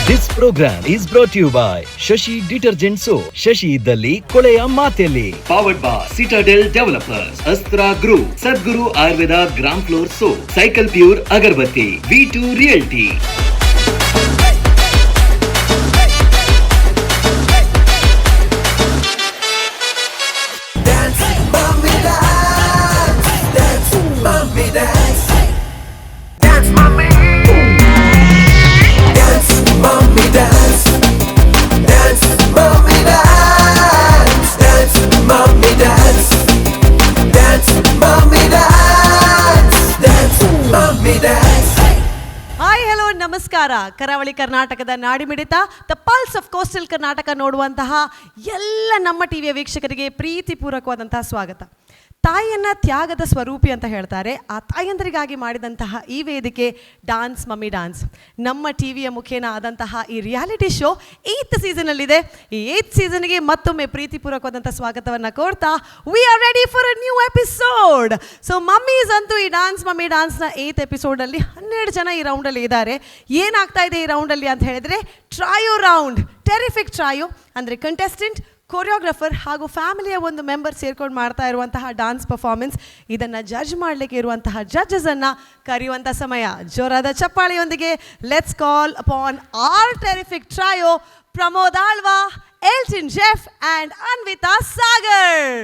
This program is brought to you by Shashi Detergent Soap. Shashi ಇದ್ದಲ್ಲಿ ಕೊಳೆಯ ಮಾತೆಲ್ಲಿ. Powered by Citadel Developers, Astra Group, Sadguru Ayurveda Gram Floor Soap, Cycle Pure Agarbatti, V2 Realty. ನಮಸ್ಕಾರ. ಕರಾವಳಿ ಕರ್ನಾಟಕದ ನಾಡಿಮಿಡಿತ the pulse of coastal Karnataka ನೋಡುವಂತಹ ಎಲ್ಲ ನಮ್ಮ ಟಿವಿಯ ವೀಕ್ಷಕರಿಗೆ ಪ್ರೀತಿಪೂರ್ವಕವಾದಂತಹ ಸ್ವಾಗತ. ತಾಯಿಯನ್ನ ತ್ಯಾಗದ ಸ್ವರೂಪಿ ಅಂತ ಹೇಳ್ತಾರೆ. ಆ ತಾಯಂದರಿಗಾಗಿ ಮಾಡಿದಂತಹ ಈ ವೇದಿಕೆ ಡಾನ್ಸ್ ಮಮ್ಮಿ ಡಾನ್ಸ್ ನಮ್ಮ ಟಿವಿಯ ಮುಖೇನ ಆದಂತಹ ಈ ರಿಯಾಲಿಟಿ ಶೋ 8th ಸೀಸನಲ್ಲಿದೆ. ಈ 8th ಸೀಸನ್ಗೆ ಮತ್ತೊಮ್ಮೆ ಪ್ರೀತಿಪೂರ್ವಕವಾದಂಥ ಸ್ವಾಗತವನ್ನು ಕೋರ್ತಾ we are ready for a new episode. So mummies ಅಂತೂ ಈ ಡಾನ್ಸ್ ಮಮ್ಮಿ ಡಾನ್ಸ್ನ 8th ಎಪಿಸೋಡಲ್ಲಿ 12 ಜನ ಈ ರೌಂಡಲ್ಲಿ ಇದ್ದಾರೆ. ಏನಾಗ್ತಾ ಇದೆ ಈ ರೌಂಡಲ್ಲಿ ಅಂತ ಹೇಳಿದ್ರೆ ಟ್ರಯೋ ರೌಂಡ್, ಟೆರಿಫಿಕ್ ಟ್ರಯೋ ಅಂದರೆ ಕಂಟೆಸ್ಟೆಂಟ್, ಕೊರಿಯೋಗ್ರಫರ್ ಹಾಗೂ ಫ್ಯಾಮಿಲಿಯ ಒಂದು ಮೆಂಬರ್ ಸೇರ್ಕೊಂಡು ಮಾಡ್ತಾ ಇರುವಂತಹ ಡಾನ್ಸ್ ಪರ್ಫಾರ್ಮೆನ್ಸ್. ಇದನ್ನು ಜಡ್ಜ್ ಮಾಡಲಿಕ್ಕೆ ಇರುವಂತಹ ಜಡ್ಜಸನ್ನು ಕರೆಯುವಂಥ ಸಮಯ. ಜೋರಾದ ಚಪ್ಪಾಳೆಯೊಂದಿಗೆ let's call upon our terrific trio Pramod Alva, Elton Jeff and Anvita Sagar.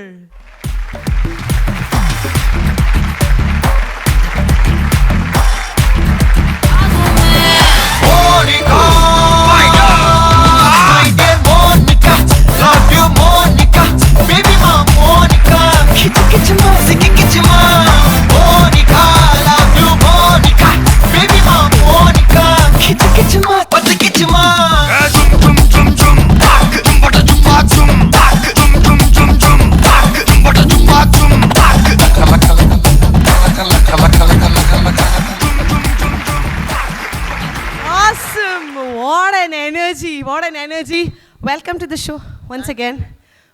What an energy. Welcome to the show once again.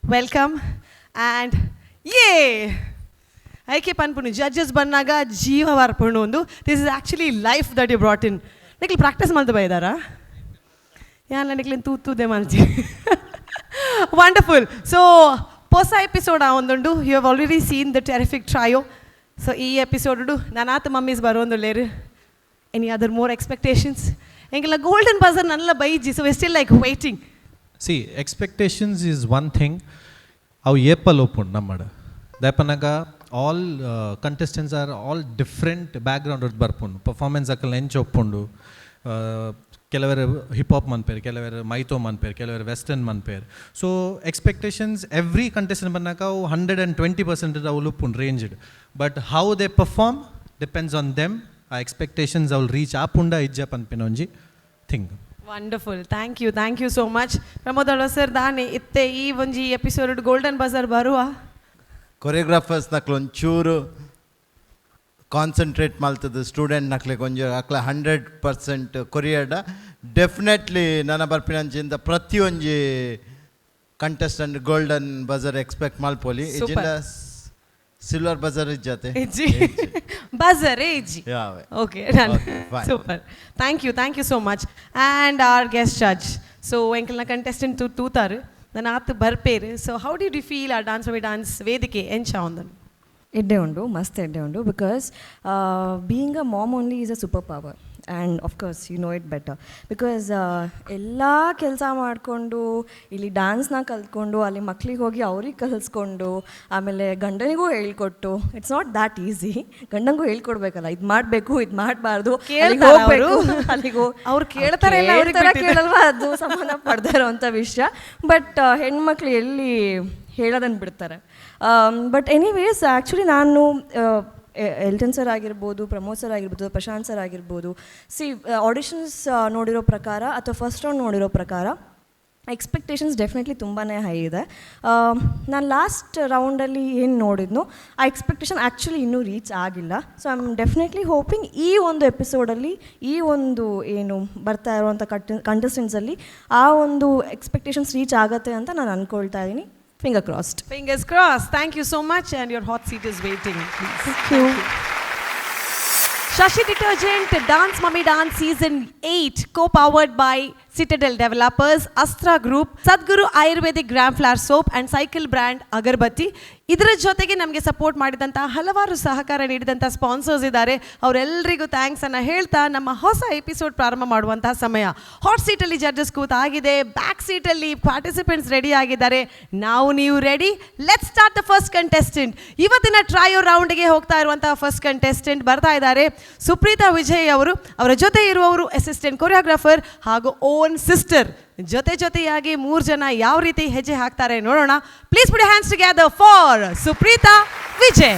Welcome and yay. ಐಕೆ ಪನ್ಪುನು ಜಡ್ಜಸ್ ಬಂದಾಗ ಜೀವ ಬರ್ಪುಣು ಒಂದು. This is actually life that you brought in. ನಿಕ್ಲಿ ಪ್ರಾಕ್ಟೀಸ್ ಮಾಡ್ತಾ ಬೈದಾರಾ ಯಾನ ನಿಕ್ಲಿನ ತೂದೆ ಮಾಡ್ತೀನಿ. ವಂಡರ್ಫುಲ್. ಸೊ ಹೊಸ ಎಪಿಸೋಡ್ ಒಂದುಂಡು. You have already seen the terrific trio. So ಈ ಎಪಿಸೋಡು ನಾನಾತ ಮಮ್ಮೀಸ್ ಬರೋಂದುಲ್ಲೇರು. Any other more expectations? ಎಂಗೆಲ್ಲ ಗೋಲ್ಡನ್ ಬಜರ್ ನನ್ನೆಲ್ಲ ಬೈಜಿ. So we still like waiting. See expectations is one thing. ಅವು ಏಪಲ್ ಒಪ್ಪುಂಡು ನಮ್ಮಡ ದಯಪನಾಗ all contestants are all different background ಬರ್ಪುಂಡು. ಪರ್ಫಾರ್ಮೆನ್ಸ್ ಅಕ್ಕಲ್ಲ ಎಂಚ ಒಪ್ಪುಂಡು. ಕೆಲವರು ಹಿಪ್ ಹಾಪ್ ಮನ್ಪೇರು, ಕೆಲವರು ಮೈತೋ ಮನ್ಪೇರು, ಕೆಲವರು ವೆಸ್ಟರ್ನ್ ಮನ್ಪೇರು. ಸೊ ಎಕ್ಸ್ಪೆಕ್ಟೇಷನ್ಸ್ ಎವ್ರಿ ಕಂಟೆಸ್ಟೆಂಟ್ ಬಂದಾಗ ಅವು 120% ಅವು ಉಪ್ಪುಂಡು ranged. But how they perform depends on them. ಆ ಎಕ್ಸ್ಪೆಕ್ಟೇಷನ್ಸ್ ಅವ್ಳು ರೀಚ್ ಆಪುಂಡ ಇಜ್ಜ ಪನ್ಪಿನ ಒಂಜಿ thing. Wonderful. Thank you so much Pramod Alva sir. ದಾನೆ ಇತ್ತೆ ಈ ಒಂಜಿ ಎಪಿಸೋಡ್ ಗೋಲ್ಡನ್ ಬಜಾರ್ ಬರುವ ಕೊರಿಯೋಗ್ರಾಫರ್ಸ್ ನಕ್ಲು ಒಂಚೂರು ಕಾನ್ಸಂಟ್ರೇಟ್ ಮಾಡ್ತದೆ. ಸ್ಟೂಡೆಂಟ್ ನಕ್ಲಿಗೆ ಒಂಜು ಅಕ್ಲ 100% ಕೊರಿಯಡ ಡೆಫಿನೆಟ್ಲಿ ನನ್ನ ಬರ್ಪಿನಂಚಿಂದ ಪ್ರತಿಯೊಂಜಿ ಕಂಟೆಸ್ಟೆಂಟ್ ಗೋಲ್ಡನ್ ಬಜಾರ್ ಎಕ್ಸ್ಪೆಕ್ಟ್ ಮಲ್ಪೊಲಿ. ಇಜಿಂದ ಸಿಲ್ವರ್ ಬಜಾರ್ ಇಜ್ಜತೆ ಬಜಾರ್ ಇಜ್ಜಿ. Okay super. Thank you so much. And our guest judge. So ಎಂಕಲ್ನ ಕಂಟೆಸ್ಟೆಂಟ್ ತೂತಾರು ನನ್ನ ಆತು ಬರ್ಪೇರು. So how did you feel ಆ ಡಾನ್ಸ್ ಮಮ್ಮಿ ಡಾನ್ಸ್ ವೇದಿಕೆ ಎಂಚ ಒಂದನ್ನು? ಎಡ್ಡೆ ಉಂಡು, ಮಸ್ತ್ ಎಡ್ಡೆ ಉಂಡು. Because being a mom only is a super power. And of course you know it better. Because ಎಲ್ಲ ಕೆಲಸ ಮಾಡಿಕೊಂಡು ಇಲ್ಲಿ ಡ್ಯಾನ್ಸ್ನ ಕಲ್ತ್ಕೊಂಡು ಅಲ್ಲಿ ಮಕ್ಳಿಗೆ ಹೋಗಿ ಅವ್ರಿಗೆ ಕಲಿಸ್ಕೊಂಡು ಆಮೇಲೆ ಗಂಡನಿಗೂ ಹೇಳ್ಕೊಟ್ಟು ಇಟ್ಸ್ ನಾಟ್ ದ್ಯಾಟ್ ಈಸಿ. ಗಂಡನಿಗೂ ಹೇಳ್ಕೊಡ್ಬೇಕಲ್ಲ, ಇದು ಮಾಡಬೇಕು, ಇದು ಮಾಡಬಾರ್ದು, ಅಲ್ಲಿಗೆ ಅವ್ರು ಕೇಳ್ತಾರೆ ಕೇಳಲ್ವಾ, ಅದು ಸಂಬಂಧ ಪಡ್ತಾ ಇರೋವಂಥ ವಿಷಯ. ಬಟ್ ಹೆಣ್ಮಕ್ಳು ಎಲ್ಲಿ ಹೇಳೋದನ್ನು ಬಿಡ್ತಾರೆ. ಬಟ್ ಎನಿವೇಸ್ ಆ್ಯಕ್ಚುಲಿ ನಾನು ಎಲ್ಟನ್ ಸರ್ ಆಗಿರ್ಬೋದು, ಪ್ರಮೋದ್ ಸರ್ ಆಗಿರ್ಬೋದು, ಪ್ರಶಾಂತ್ ಸರ್ ಆಗಿರ್ಬೋದು, ಆಡಿಷನ್ಸ್ ನೋಡಿರೋ ಪ್ರಕಾರ ಅಥವಾ ಫಸ್ಟ್ ರೌಂಡ್ ನೋಡಿರೋ ಪ್ರಕಾರ ಎಕ್ಸ್ಪೆಕ್ಟೇಷನ್ಸ್ ಡೆಫಿನೆಟ್ಲಿ ತುಂಬಾ ಹೈ ಇದೆ. ನಾನು ಲಾಸ್ಟ್ ರೌಂಡಲ್ಲಿ ಏನು ನೋಡಿದ್ನೋ ಆ ಎಕ್ಸ್ಪೆಕ್ಟೇಷನ್ ಆ್ಯಕ್ಚುಲಿ ಇನ್ನೂ ರೀಚ್ ಆಗಿಲ್ಲ. So I am definitely hoping ಈ ಒಂದು ಎಪಿಸೋಡಲ್ಲಿ ಈ ಒಂದು ಏನು ಬರ್ತಾ ಇರುವಂಥ ಕಂಟೆಸ್ಟೆಂಟ್ಸಲ್ಲಿ ಆ ಒಂದು ಎಕ್ಸ್ಪೆಕ್ಟೇಷನ್ಸ್ ರೀಚ್ ಆಗುತ್ತೆ ಅಂತ ನಾನು ಅಂದ್ಕೊಳ್ತಾ ಇದ್ದೀನಿ. Finger crossed. Fingers crossed. Thank you so much, and your hot seat is waiting. Please. Thank you. Shashi Detergent Dance Mummy Dance Season 8 co-powered by citadel developers, Astra group, Sadguru ayurvedic gram flour soap and cycle brand agarbatti. ಇದರ ಜೊತೆಗೆ ನಮಗೆ support ಮಾಡಿದಂಥ ಹಲವಾರು ಸಹಕಾರ ನೀಡಿದಂಥ sponsors ಇದ್ದಾರೆ. ಅವರೆಲ್ಲರಿಗೂ thanks ಅನ್ನು ಹೇಳ್ತಾ ನಮ್ಮ ಹೊಸ ಎಪಿಸೋಡ್ ಪ್ರಾರಂಭ ಮಾಡುವಂತಹ ಸಮಯ. ಹಾಟ್ ಸೀಟಲ್ಲಿ ಜಡ್ಜಸ್ ಕೂತಾಗಿದೆ, ಬ್ಯಾಕ್ ಸೀಟಲ್ಲಿ ಪಾರ್ಟಿಸಿಪೆಂಟ್ಸ್ ರೆಡಿ ಆಗಿದ್ದಾರೆ. ನೀವು ready? Let's start the first contestant. ಇವತ್ತಿನ ಟ್ರಯೋ ರೌಂಡ್ಗೆ ಹೋಗ್ತಾ ಇರುವಂತಹ ಫಸ್ಟ್ ಕಂಟೆಸ್ಟೆಂಟ್ ಬರ್ತಾ ಇದ್ದಾರೆ. ಸುಪ್ರೀತಾ ವಿಜಯ್ ಅವರು. ಅವರ ಜೊತೆ ಇರುವವರು ಅಸಿಸ್ಟೆಂಟ್ ಕೊರಿಯೋಗ್ರಾಫರ್ ಹಾಗೂ ಓನ್ ಸಿಸ್ಟರ್. ಜೊತೆಯಾಗಿ 3 ಜನ ಯಾವ ರೀತಿ ಹೆಜ್ಜೆ ಹಾಕ್ತಾರೆ ನೋಡೋಣ. Please put hands together for Supreetha Vijay.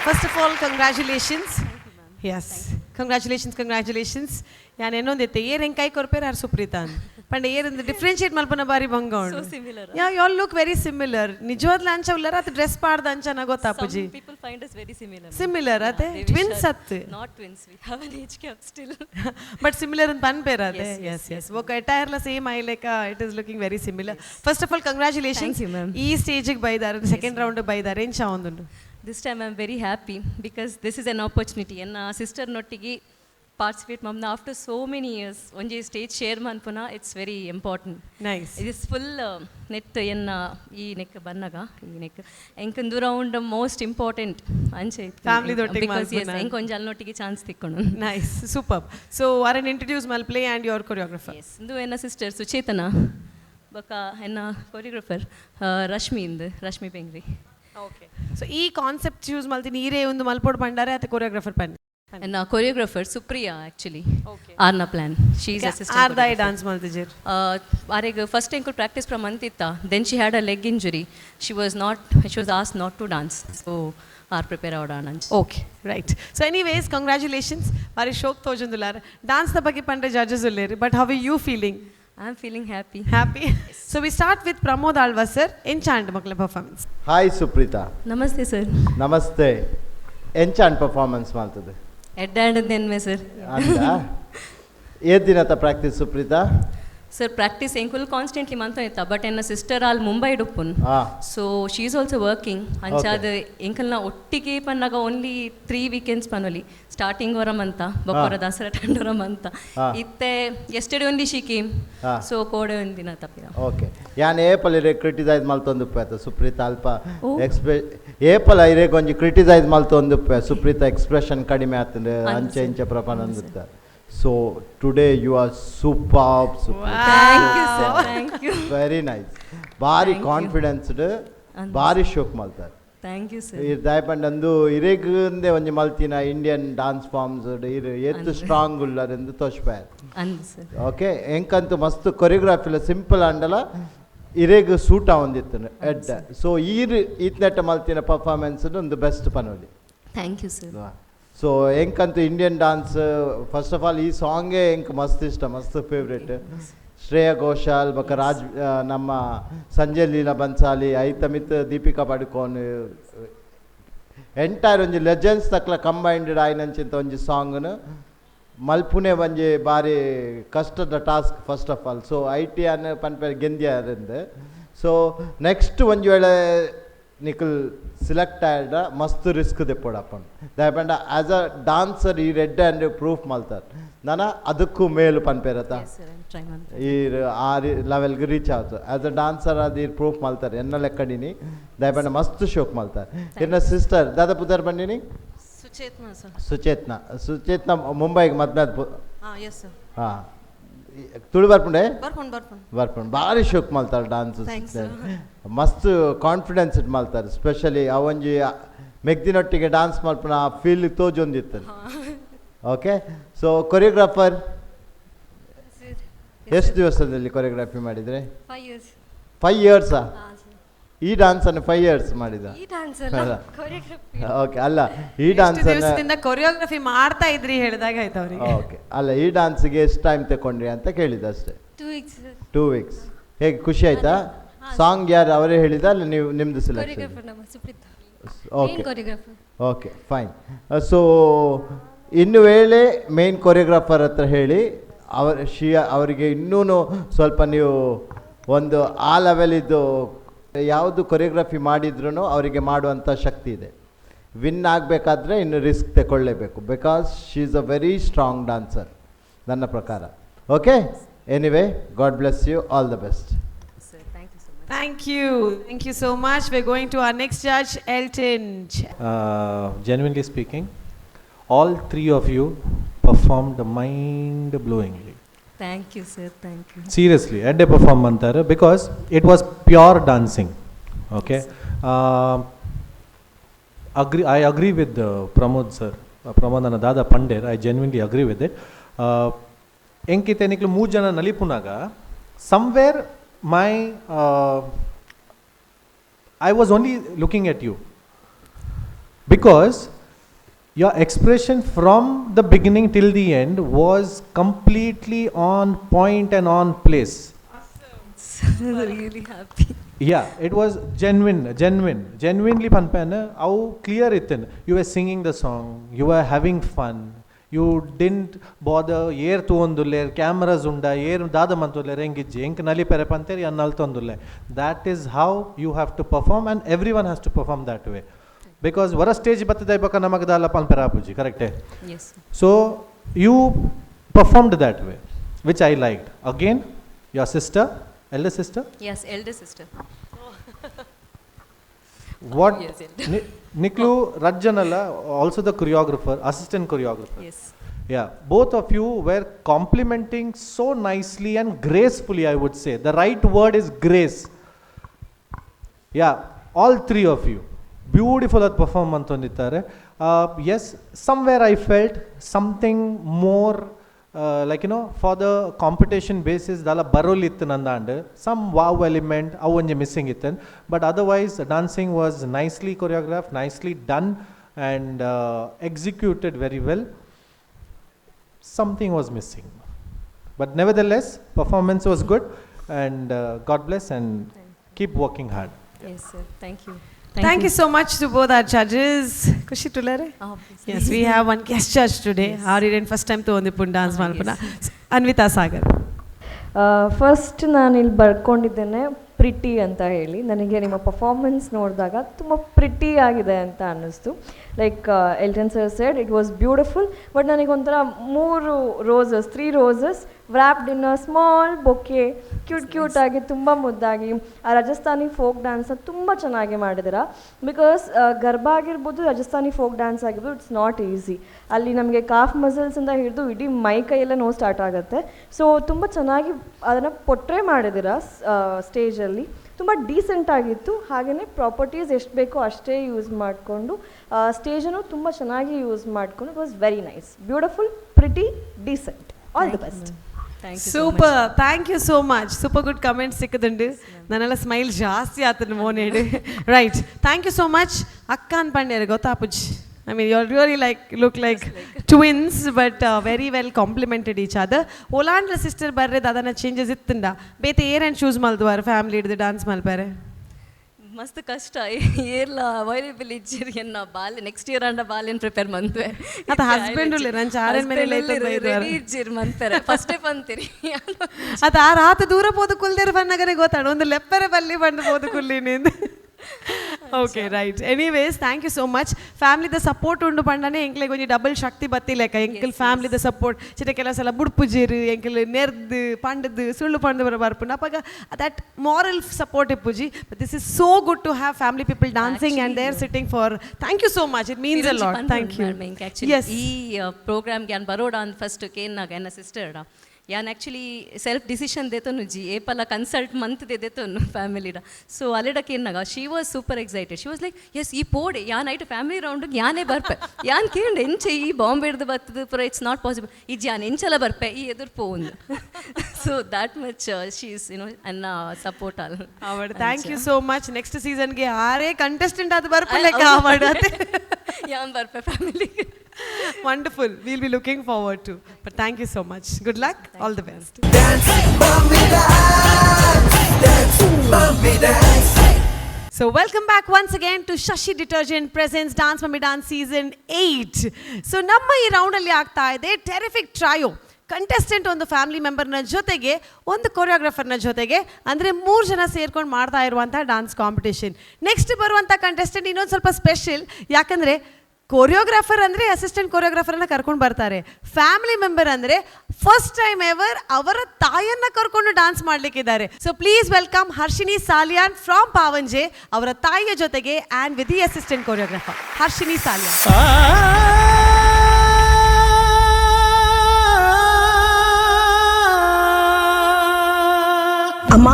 First of all congratulations. Yes, congratulations. ಯಾನ್ ಏನೊಂದಿತ್ತೆ ಏರ್ ಹೆಂಗೆ ಕೈ ಕೊರ್ಪೇರ ಆರ್ ಸುಪ್ರೀತಾ ಅಂತ ಪಂಡ ಏರಿಂದ ಡಿಫ್ರೆನ್ಶಿಯೇಟ್ ಮಲ್ಪನ ಬಾರಿ ಭಂಗ ಉಂಡು. Yeah you all look very similar. ನಿಜವಾದ್ಲ ಅಂಚ ಉಲ್ಲರ ಅದು ಡ್ರೆಸ್ ಪಾಡ್ದ ಅಂಚ ಗೊತ್ತಾಪುಜಿ. People find us very similar. Similar ಅದೇ They ಟ್ವಿನ್ಸ್ wish us- ಅತ್ತೆ. Not twins. We have an age gap still. But similar ಅಂತ ಪನ್ಪೇರ ಅದೇ. Yes, ಎಸ್ ಒಕ್ಕ ಎಟೈರ್ಲ same I like it is looking very similar. First of all congratulations. Thank you, ma'am. ಈ ಸ್ಟೇಜಿಗೆ ಬೈದಾರೆ, second round ಬೈದಾರೆ, ಎಂಚ ಒಂದುಂಡು. This time I'm very happy because this is an opportunity. And sister nottigi participate mamna after so many years. Onje stage share manpuna, it's very important. Nice. It is full net enna ee neck bannaga ee neck enkandu round most important anche Family ದೊಟ್ಟಿಗೆ because yes ಮಲ್ಪುನ. enkonjal nottigi chance tikkono. Nice, super. So ವಾರನ್ introduce ಮಲ್ ಪ್ಲೇ and your choreographer. Yes, indu enna sister Suchetana baka enna choreographer Rashmi Bengri. Okay. So ಈ concept use ಮಲ್ತೀನಿ ಈರೇ ಒಂದು ಮಲ್ಪೋಡ್ ಪಂಡಾರೆ ಅತ್ತೆ choreographer ಪನ್. And choreographer Supriya actually. Okay. Arna plan. She is assistant. ಆರ್ದಾಯ್ dance ಮಲ್ತಿಜೀರ್. Arega first time could practice from Antita. Then she had a leg injury. She was asked not to dance. So our prepare our dance. Okay, right. So anyways congratulations. ಬಾರಿ ಶೋಕ್ ತೋಜುಂದುಲಾರ dance ದ ಬಗ್ಗೆ ಪಂಡೆ judges ಉಲ್ಲೇರಿ. But how you feeling? I'm feeling happy. Happy. So we start with Pramod Alva sir. ಎಂಚಾಂಡ್ ಮಕ್ಕಳ performance. Hi Supreetha. Namaste sir. ನಮಸ್ತೆ. ಎಂಚಾನ್ ಪರ್ಫಾರ್ಮೆನ್ಸ್ ಮಾಡ್ತದೆ Eddand then sir. ಅಂದ ಏತ್ ದಿನ practice Supreetha? Sir practice enkul constantly mantha itta but enna sister al Mumbai duppun. So she is also working. Anchad enkalna ottige pannaga only 3 weekends panoli. Starting varamanta bapora dasara tandoramanta. Itte yesterday only she came. So kode ondina tapira. Okay. ಯಾನ್ apple ಇರೆ criticise ಮಲ್ತೊಂದುಪ್ಪೆ Supreetha ಅಲ್ಪ apple ಐರೆ ಕೊಂಚ criticise ಮಲ್ತೊಂದುಪ್ಪೆ Supreetha expression ಕಡಿಮೆ ಆಗ್ತದೆ ಅಂಚೆ ಇಂಚೆ ಪ್ರಪಂಚ ಅಂದುತ್ತೆ. So today you are superb. Thank you sir. Thank you. Very nice. Bari confidence bari shock maltar. Thank you sir. Ir daipandandu iregunde onje maltina Indian dance forms ettu strong ullar endu toshpa. And sir. Okay, enkantu mastu choreography la simple andala iregu suit avondittu ed. So itneta maltina performance undu best panoli. Thank you sir. So ಎಂಕಂತೂ Indian dance first of all ಈ ಸಾಂಗೇ ಎಂಕ್ ಮಸ್ತ್ ಇಷ್ಟ, ಮಸ್ತ್ favourite. Shreya Ghoshal ಬಕ ನಮ್ಮ Sanjay Leela Bhansali ಐತಮಿತ್ Deepika ಪಡುಕೋನ್ entire ಒಂಜಿ ಲೆಜೆಂಡ್ಸ್ ತಕ್ಲ ಕಂಬೈನ್ಡ್ ಆಯ್ನಂಚಿಂತ ಒಂಜಿ ಸಾಂಗ್ನು ಮಲ್ಪುನೆ ಒಂಜಿ ಬಾರಿ ಕಷ್ಟದ task first of all. So IT ಅನ್ನ ಪನ್ಪೆ ಗೆಂದಿಯಾರಿಂದ. ಸೊ ನೆಕ್ಸ್ಟ್ ಒಂಜಿ ವೇಳೆ ನಿಖಲ್ ಸಿಲೆಕ್ಟ್ ಆಯ್ಡ ಮಸ್ತ್ ರಿಸ್ಕ್ ದೆಪ್ಪೊಡಪ್ಪನ್ ದಯಪಂಡ ಆ್ಯಸ್ ಅ ಡಾನ್ಸರ್ ಈ ರೆಡ್ ಆ್ಯಂಡ್ ಪ್ರೂಫ್ ಮಲ್ತಾರೆ ನಾನು ಅದಕ್ಕೂ ಮೇಲು ಪನ್ಪೇರತ್ತ ಈ ಆ ಲೆವೆಲ್ಗೆ ರೀಚ್ ಆಯ್ತು. ಆ್ಯಸ್ ಅ ಡಾನ್ಸರ್ ಅದು ಈ ಪ್ರೂಫ್ ಮಲ್ತಾರೆ ಎನ್ನ ಲೆಕ್ಕಡಿನಿ ದಯಪಂಡ ಮಸ್ತ್ ಶೋಕ್ ಮಲ್ತಾರೆ. ಇನ್ನ ಸಿಸ್ಟರ್ ದಾದಾ ಪುದರ್ ಬಂದಿನಿ ಸುಚೇತ್ನ ಮುಂಬೈಗೆ ಮದ್ವೆ ಹಾಂ ತುಳು ಬರ್ಪುಂಡೆ ಬರ್ಪುಂಡು ಭಾರಿ ಶೋಕ್ ಮಲ್ತಾರೆ ಡಾನ್ಸ್. ಮಸ್ತ್ ಕಾನ್ಫಿಡೆನ್ಸ್ ಇಟ್ಟು ಮಲ್ತಾರೆ. ಸ್ಪೆಷಲಿ ಅವೊಂಜಿ ಮೆಗ್ದಿನೊಟ್ಟಿಗೆ ಡಾನ್ಸ್ ಮಲ್ಪನ ಆ ಫೀಲ್ ತೋಜೊಂದಿತ್ತು. ಓಕೆ. ಸೊ ಕೊರಿಯೋಗ್ರಾಫರ್ ಎಷ್ಟು ದಿವಸದಲ್ಲಿ ಕೊರಿಯೋಗ್ರಫಿ ಮಾಡಿದರೆ? 5 ಇಯರ್ಸಾ? ಈ ಡ್ಯಾನ್ಸನ್ನು 5 ಇಯರ್ಸ್ ಮಾಡಿದ? ಓಕೆ. ಅಲ್ಲ ಈ ಡ್ಯಾನ್ಸನ್ನು ಕೊರಿಯೋಗ್ರಫಿ ಮಾಡ್ತಾ ಇದ್ರಿ ಹೇಳಿದಾಗ ಆಯ್ತು ಅವ್ರಿಗೆ. ಓಕೆ. ಅಲ್ಲ ಈ ಡ್ಯಾನ್ಸ್ಗೆ ಎಷ್ಟು ಟೈಮ್ ತಗೊಂಡ್ರಿ ಅಂತ ಕೇಳಿದ ಅಷ್ಟೇ. 2 weeks. ಹೇಗೆ ಖುಷಿ ಆಯ್ತಾ? ಸಾಂಗ್ ಯಾರು ಅವರೇ ಹೇಳಿದ ಅಲ್ಲ ನೀವು ನಿಮ್ಮದು selection? Okay okay fine. So ಇನ್ನು ವೇಳೆ ಮೇನ್ ಕೊರಿಯೋಗ್ರಾಫರ್ ಹತ್ರ ಹೇಳಿ ಅವರಿಗೆ ಇನ್ನೂ ಸ್ವಲ್ಪ ನೀವು ಒಂದು ಆ ಲೆವೆಲಿದ್ದು ಯಾವುದು ಕೊರಿಯೋಗ್ರಫಿ ಮಾಡಿದ್ರೂ ಅವರಿಗೆ ಮಾಡುವಂಥ ಶಕ್ತಿ ಇದೆ. ವಿನ್ ಆಗಬೇಕಾದ್ರೆ ಇನ್ನು ರಿಸ್ಕ್ ತಗೊಳ್ಳೇಬೇಕು. Because she is a very strong dancer ನನ್ನ ಪ್ರಕಾರ. Okay. Anyway God bless you. All the best. Thank you so much. We're going to our next judge, Elton. Genuinely speaking, all 3 of you performed mind-blowingly. Thank you sir. Thank you. Seriously, at a perform antare because it was pure dancing. Okay. I agree with Pramod sir. Pramod and Dada Pandey. I genuinely agree with it. Enkite niklu 3 jana nalipunaga somewhere my I was only looking at you. because your expression from the beginning till the end was completely on point and on place. really happy. Yeah, it was genuinely panpana. How clear it in. You were singing the song, you were having fun, you didn't bother air to ondulle cameras unda air dada mantulle rengijji enk nali pere panteri annal tondulle. That is how you have to perform, and everyone has to perform that way, because vara stage battadai baka namagdala panpera puji, correct? Yes. So you performed that way, which I liked. Again, your sister, elder sister, Yes, elder sister. what Yes, Niklu Rajjanala, also the choreographer, assistant choreographer. Yes. Yeah, both of you were complimenting so nicely and gracefully, I would say. The right word is grace. Yeah, all three of you. Beautiful at performance ondittare. Yes, somewhere I felt something more, like, you know, for the competition basis dala baroliತ್ತು ನಂದಾಂಡು some wow element ಅವು ಒಂಜಿ missing ಇತ್ತನ್, but otherwise dancing was nicely choreographed, nicely done, and executed very well. Something was missing, but nevertheless performance was good, and God bless, and keep working hard. Yes, sir. Thank you. Thank you so much to both our judges. Kushi Tulare? Obviously. Yes, we have one guest judge today. Yes. First time to on dance malpuna. Anvita Sagar. First ನಾನು ಇಲ್ಲಿ ಬರ್ಕೊಂಡಿದ್ದೇನೆ pretty ಅಂತ ಹೇಳಿ. ನನಗೆ ನಿಮ್ಮ performance ನೋಡಿದಾಗ ತುಂಬ pretty ಆಗಿದೆ ಅಂತ ಅನ್ನಿಸ್ತು. Like Elton sir said it was beautiful, but ನನಗೊಂಥರ 3 roses wrapped in a small bouquet, cute ಆಗಿ ತುಂಬ ಮುದ್ದಾಗಿ ಆ ರಾಜಸ್ಥಾನಿ ಫೋಕ್ ಡ್ಯಾನ್ಸ್ನ ತುಂಬ ಚೆನ್ನಾಗಿ ಮಾಡಿದ್ದೀರಾ. ಬಿಕಾಸ್ ಗರ್ಭ ಆಗಿರ್ಬೋದು, ರಾಜಸ್ಥಾನಿ ಫೋಕ್ ಡ್ಯಾನ್ಸ್ ಆಗಿರ್ಬೋದು, ಇಟ್ಸ್ ನಾಟ್ ಈಸಿ. ಅಲ್ಲಿ ನಮಗೆ ಕಾಫ್ ಮಸಲ್ಸಿಂದ ಹಿಡಿದು ಇಡೀ ಮೈ ಕೈಯೆಲ್ಲ ನೋವು ಸ್ಟಾರ್ಟ್ ಆಗುತ್ತೆ. ಸೊ ತುಂಬ ಚೆನ್ನಾಗಿ ಅದನ್ನು ಪೊಟ್ರೆ ಮಾಡಿದ್ದೀರಾ ಸ್ಟೇಜಲ್ಲಿ. ತುಂಬ ಡೀಸೆಂಟ್ ಆಗಿತ್ತು. ಹಾಗೆಯೇ ಪ್ರಾಪರ್ಟೀಸ್ ಎಷ್ಟು ಬೇಕೋ ಅಷ್ಟೇ ಯೂಸ್ ಮಾಡಿಕೊಂಡು ಸ್ಟೇಜನ್ನು ತುಂಬ ಚೆನ್ನಾಗಿ ಯೂಸ್ ಮಾಡಿಕೊಂಡು it was very nice, beautiful, pretty, decent. All the best. Super, thank you so much. Super good comments ಸಿಕ್ಕದುಂಡು. ನನ್ನೆಲ್ಲ ಸ್ಮೈಲ್ ಜಾಸ್ತಿ ಆತನು ಮೋನೇಡು. Right, thank you so much. ಅಕ್ಕ ಅನ್ಪಂಡ್ಯಾರ ಗೊತ್ತಾಪುಜ್. I mean, you're really look like twins, but very well complemented each other. Olandra sister barre dadana changes ittunda. Bete air and shoes malduvar family idu dance malpare. ಮಸ್ತ್ ಕಷ್ಟ ಏರ್ಲ available ಇಜ್ಜಿರಿ ಎನ್ನ ball next year ಅಂಡ Balyan prepare ಮಂತ್ವೆ ಅತ husband ಉಲ್ಲೆ ನನ್ ಚಾರನ್ ಮೇಲೆ ready ಇಜ್ಜಿರಿ ಮಂತ್ಪೆರೆ ಫಸ್ಟೇ ಪಂತಿರಿ ಅತ ಆ ರಾತ ದೂರ ಪೋದು ಕುಲ್ದೇರ ಬನ್ನಗನೆ ಗೊತ್ತಾಡು ಒಂದು ಲೆಪ್ಪರೆ ಬಲ್ಲಿ ಬಂದು ಪೋದು ಕುಲ್ಲಿನಿಂದ. Okay right, anyways thank you so much. ಫ್ಯಾಮಿಲಿದ ಸಪೋರ್ಟ್ ಉಂಡು ಪಂಡನೆ ಎಂಕ್ಲೆ ಕೊಂಚ ಡಬಲ್ ಶಕ್ತಿ ಬತ್ತಿಲೆಕ್ಕ. ಎಂಕಲ್ ಫ್ಯಾಮಿಲಿದ ಸಪೋರ್ಟ್ ಚಿಟ ಕೆಲವು ಸಲ ಬುಡ್ಪುಜಿರು ಎಂಕಲ್ ನೆರ್ದು ಪಂಡದು ಸುಳ್ಳು ಪಂಡು ಬರ ಬರ್ಪುಂಡು ಅಪ್ಪಾಗ ದಟ್ ಮಾರಲ್ ಸಪೋರ್ಟ್ ಇಪ್ಪುಜಿ. But this is so good to have family people dancing and they are sitting for. Thank you so much, it means a lot. Thank you. Yes, ಈ ಪ್ರೋಗ್ರಾಮ್ಗೆ ಯಾನ್ ಬರೋಡ ಅಂತ ಫಸ್ಟ್ ಕೇನ್ನಾಗ ಎನ್ನ ಸಿಸ್ಟರ್ಡ ಯಾನ್ ಆ್ಯಕ್ಚುಲಿ ಸೆಲ್ಫ್ ಡಿಸಿಷನ್ ದೇತನು ಜಿ ಏಪಲ್ಲ ಕನ್ಸಲ್ಟ್ ಮಂತ್ ದೇತನು ಫ್ಯಾಮಿಲಿಡ. ಸೊ ಅಲ್ಲಿಡಕ್ಕೆ ಏನಾಗ she was super excited. She was like yes ಈ ಪೋಡೆ ಯಾನ್ ಐಟ್ ಫ್ಯಾಮಿಲಿ ರೌಂಡಿಗೆ ಯಾನೇ ಬರ್ಪೆ ಯಾನ್ ಕೇಂಡ ಎಂಚೆ ಈ ಬಾಂಬೆ ಹಿಡ್ದು ಬರ್ತದೆ ಪುರ ಇಟ್ಸ್ ನಾಟ್ ಪಾಸಿಬಲ್ ಇಜ್ ಯಾನ್ ಎಂಚಲ ಬರ್ಪೆ ಈ ಎದುರು ಪೋಂದು. So that much she is ಅನ್ನ ಸಪೋರ್ಟ್ ಅಲ್ಲ. Thank you so much. Next ಸೀಸನ್ಗೆ ಯಾರೇ ಕಂಟೆಸ್ಟೆಂಟ್ ಅದು ಬರ್ಪಲೆಕ್ಕ ಮಾಡತ್ತೆ ಯಾನ್ ಬರ್ಪೆ family. Wonderful. We'll be looking forward to. But thank you so much. Good luck. All the best. So welcome back once again to Shashi Detergent presents Dance Mummy Dance Season 8. So ನಮ್ಮ ಈ ರೌಂಡಲ್ಲಿ ಆಗ್ತಾ ಇದೆ terrific trio. Contestant ಒಂದು family ಮೆಂಬರ್ನ ಜೊತೆಗೆ ಒಂದು ಕೊರಿಯೋಗ್ರಾಫರ್ನ ಜೊತೆಗೆ ಅಂದರೆ 3 ಜನ ಸೇರ್ಕೊಂಡು ಮಾಡ್ತಾ ಇರುವಂಥ ಡಾನ್ಸ್ ಕಾಂಪಿಟೇಷನ್. ನೆಕ್ಸ್ಟ್ ಬರುವಂಥ ಕಂಟೆಸ್ಟೆಂಟ್ ಇನ್ನೊಂದು ಸ್ವಲ್ಪ ಸ್ಪೆಷಲ್, ಯಾಕಂದರೆ ಕೊರಿಯೋಗ್ರಾಫರ್ ಅಂದರೆ ಅಸಿಸ್ಟೆಂಟ್ ಕೊರಿಯೋಗ್ರಾಫರನ್ನ ಕರ್ಕೊಂಡು ಬರ್ತಾರೆ. ಫ್ಯಾಮಿಲಿ ಮೆಂಬರ್ ಅಂದರೆ ಫಸ್ಟ್ ಟೈಮ್ ಎವರ್ ಅವರ ತಾಯಿಯನ್ನ ಕರ್ಕೊಂಡು ಡಾನ್ಸ್ ಮಾಡಲಿಕ್ಕಿದ್ದಾರೆ. So please welcome Harshini Saliyan from Pavanje, ಅವರ ತಾಯಿಯ ಜೊತೆಗೆ and with the assistant choreographer Harshini Saliyan. ಅಮ್ಮ,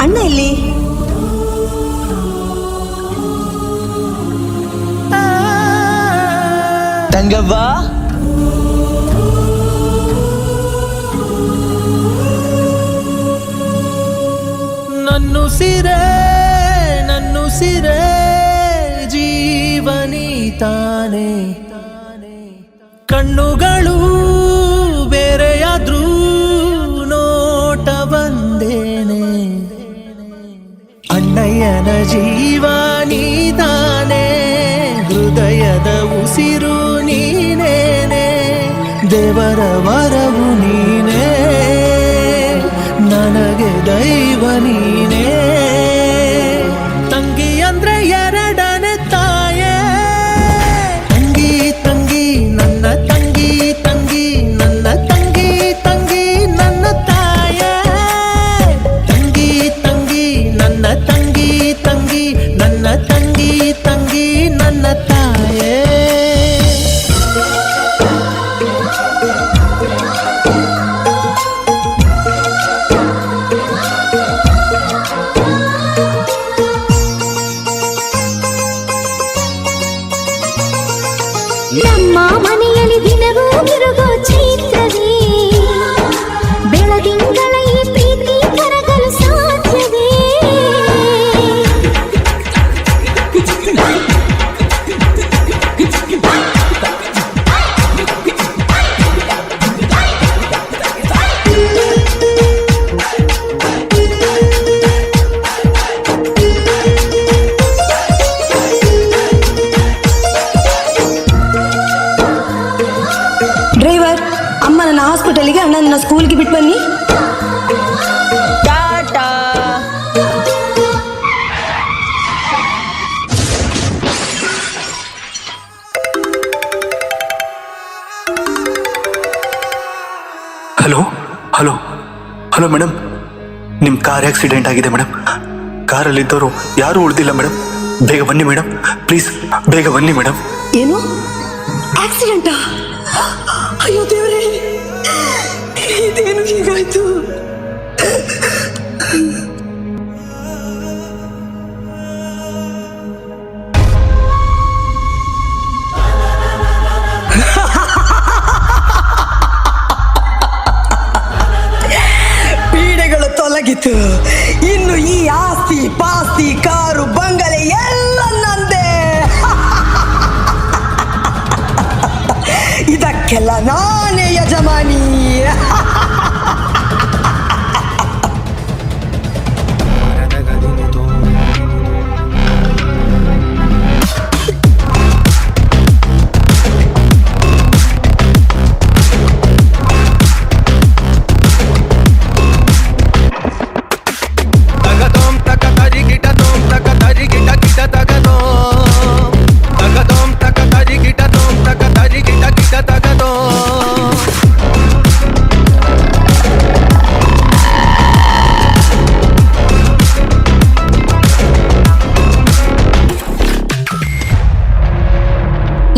ಅಣ್ಣ ಇಲ್ಲಿ? ತಂಗವ್ವ, ನನ್ನುಸಿರೇ ಜೀವನೀತ ದೇವರ ವರವು ನೀನೇ, ನನಗೆ ದೈವ ನೀನೇ. ತಂಗಿ ಅಂದ್ರೆ ಎರಡನೇ ತಾಯೇ. ತಂಗಿ ತಂಗಿ ನನ್ನ ತಂಗಿ, ತಂಗಿ ನನ್ನ ತಂಗಿ, ತಂಗಿ ನನ್ನ ತಾಯೇ. ತಂಗಿ ತಂಗಿ ನನ್ನ ತಂಗಿ, ತಂಗಿ ನನ್ನ ತಂಗಿ, ತಂಗಿ ನನ್ನ ತಾಯೇ. ನಮ್ಮ ಮನೆಯಲ್ಲಿ ದಿನವೂ ತಿರುಗೋ ಚೈತ್ರವೇ, ಬೆಳದಿಂಗಳ ಈ ಪ್ರೀತಿ ಕರಗಲು ಸಾಧ್ಯವೇ? ಡ್ರೈವರ್, ಅಮ್ಮನನ್ನ ಹಾಸ್ಪಿಟಲ್ಗೆ, ಅಣ್ಣನ ಸ್ಕೂಲ್ಗೆ ಬಿಟ್ಟು ಬನ್ನಿ. Tata. Hello hello hello madam, ನಿಮ್ಮ ಕಾರ್ ಆಕ್ಸಿಡೆಂಟ್ ಆಗಿದೆ ಮೇಡಮ್. ಕಾರಲ್ಲಿದ್ದವರು ಯಾರೂ ಉಳಿದಿಲ್ಲ ಮೇಡಮ್. ಬೇಗ ಬನ್ನಿ ಮೇಡಮ್, ಪ್ಲೀಸ್ ಬೇಗ ಬನ್ನಿ ಮೇಡಮ್. ಏನು ಆಕ್ಸಿಡೆಂಟಾ? ಅಯ್ಯೋ ದೇವರೇ, ಇದೇನು ಹೀಗಾಯ್ತು? ಪೀಡೆಗಳು ತೊಲಗಿತು. ಇನ್ನು ಈ ಆಸ್ತಿ ಪಾಸ್ತಿ ಕಾರು ಬಂಗಲೆ ಎಲ್ಲ ನಂದೇ. ಇದಕ್ಕೆಲ್ಲ ನಾನೇ ಯಜಮಾನಿ.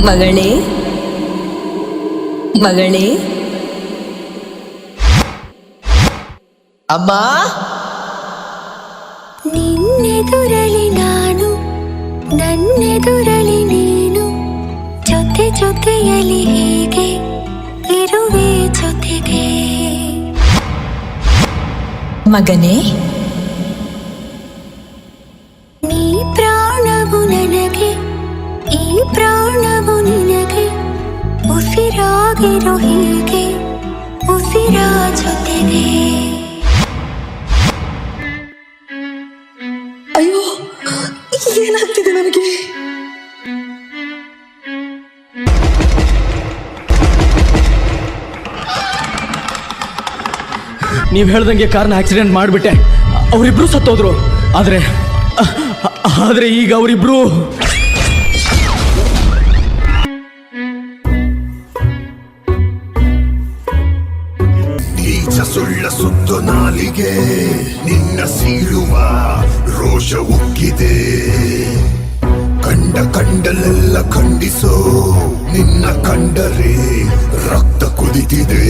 ಮಗಳೇ ಮಗಳೇ, ಅಮ್ಮ, ನಿನ್ನೆದುರಲಿ ನಾನು, ನನ್ನೆದುರಲಿ ನೀನು, ಜೊತೆ ಜೊತೆಯಲಿ ಹೀಗೆ ಇರುವೆ ಜೊತೆಗೆ. ಮಗನೇ, ನೀ ಪ್ರಾಣವು ನನಗೆ, ಈ ಪ್ರಾಣವು ನಿನಗೆ, ಉಸಿರಾಗಿರೋ ಹೀಗೆ ಉಸಿರ ಜೊತೆಗೆ. ಅಯ್ಯೋ ಏನಾಗ್ತಿದೆ ನನಗೆ? ನೀವು ಹೇಳ್ದಂಗೆ ಕಾರ್ನ ಆಕ್ಸಿಡೆಂಟ್ ಮಾಡಿಬಿಟ್ಟೆ. ಅವರಿಬ್ರು ಸತ್ತೋದ್ರು. ಆದರೆ ಈಗ ಅವರಿಬ್ರು ನೀಚ ಸುಳ್ಳ ಸುತ್ತು ನಾಲಿಗೆ, ನಿನ್ನ ಸೀಳುವ ರೋಷ ಉಕ್ಕಿದೆ. ಕಂಡಲೆಲ್ಲ ಖಂಡಿಸೋ, ನಿನ್ನ ಕಂಡರೆ ರಕ್ತ ಕುದಿತಿದೆ.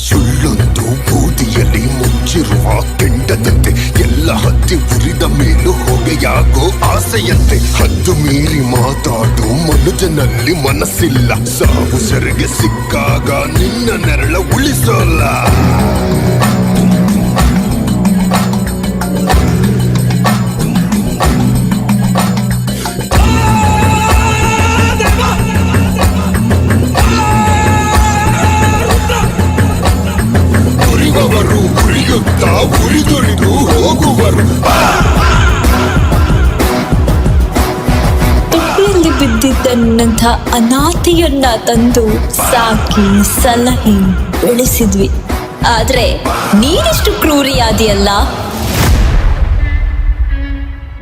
ಸುಳ್ಳೊಂದು ಬೂದಿಯಲ್ಲಿ ಮುಚ್ಚಿರುವ ಕೆಂಡದಂತೆ, ಎಲ್ಲ ಹತ್ತಿ ಉರಿದ ಮೇಲೂ ಹೊಗೆಯಾಗೋ ಆಸೆಯಂತೆ. ಹದ್ದು ಮೀರಿ ಮಾತಾಡೋ ಮನುಜನಲ್ಲಿ ಮನಸ್ಸಿಲ್ಲ. ಸಾವು ಸೆರೆಗೆ ಸಿಕ್ಕಾಗ ನಿನ್ನ ನೆರಳ ಉಳಿಸೋಲ್ಲ. ಉರಿಯುವವರು ಉರಿಯುತ್ತಾ ಉರಿದುರಿದು ಹೋಗುವರು. ತೊಟ್ಟಿಯಲ್ಲಿ ಬಿದ್ದಿದ್ದ ನನ್ನಂಥ ಅನಾಥಿಯನ್ನ ತಂದು ಸಾಕಿ ಸಲಹಿ ಬೆಳೆಸಿದ್ವಿ. ಆದ್ರೆ ನೀನಿಷ್ಟು ಕ್ರೂರಿಯಾದಿಯಲ್ಲ.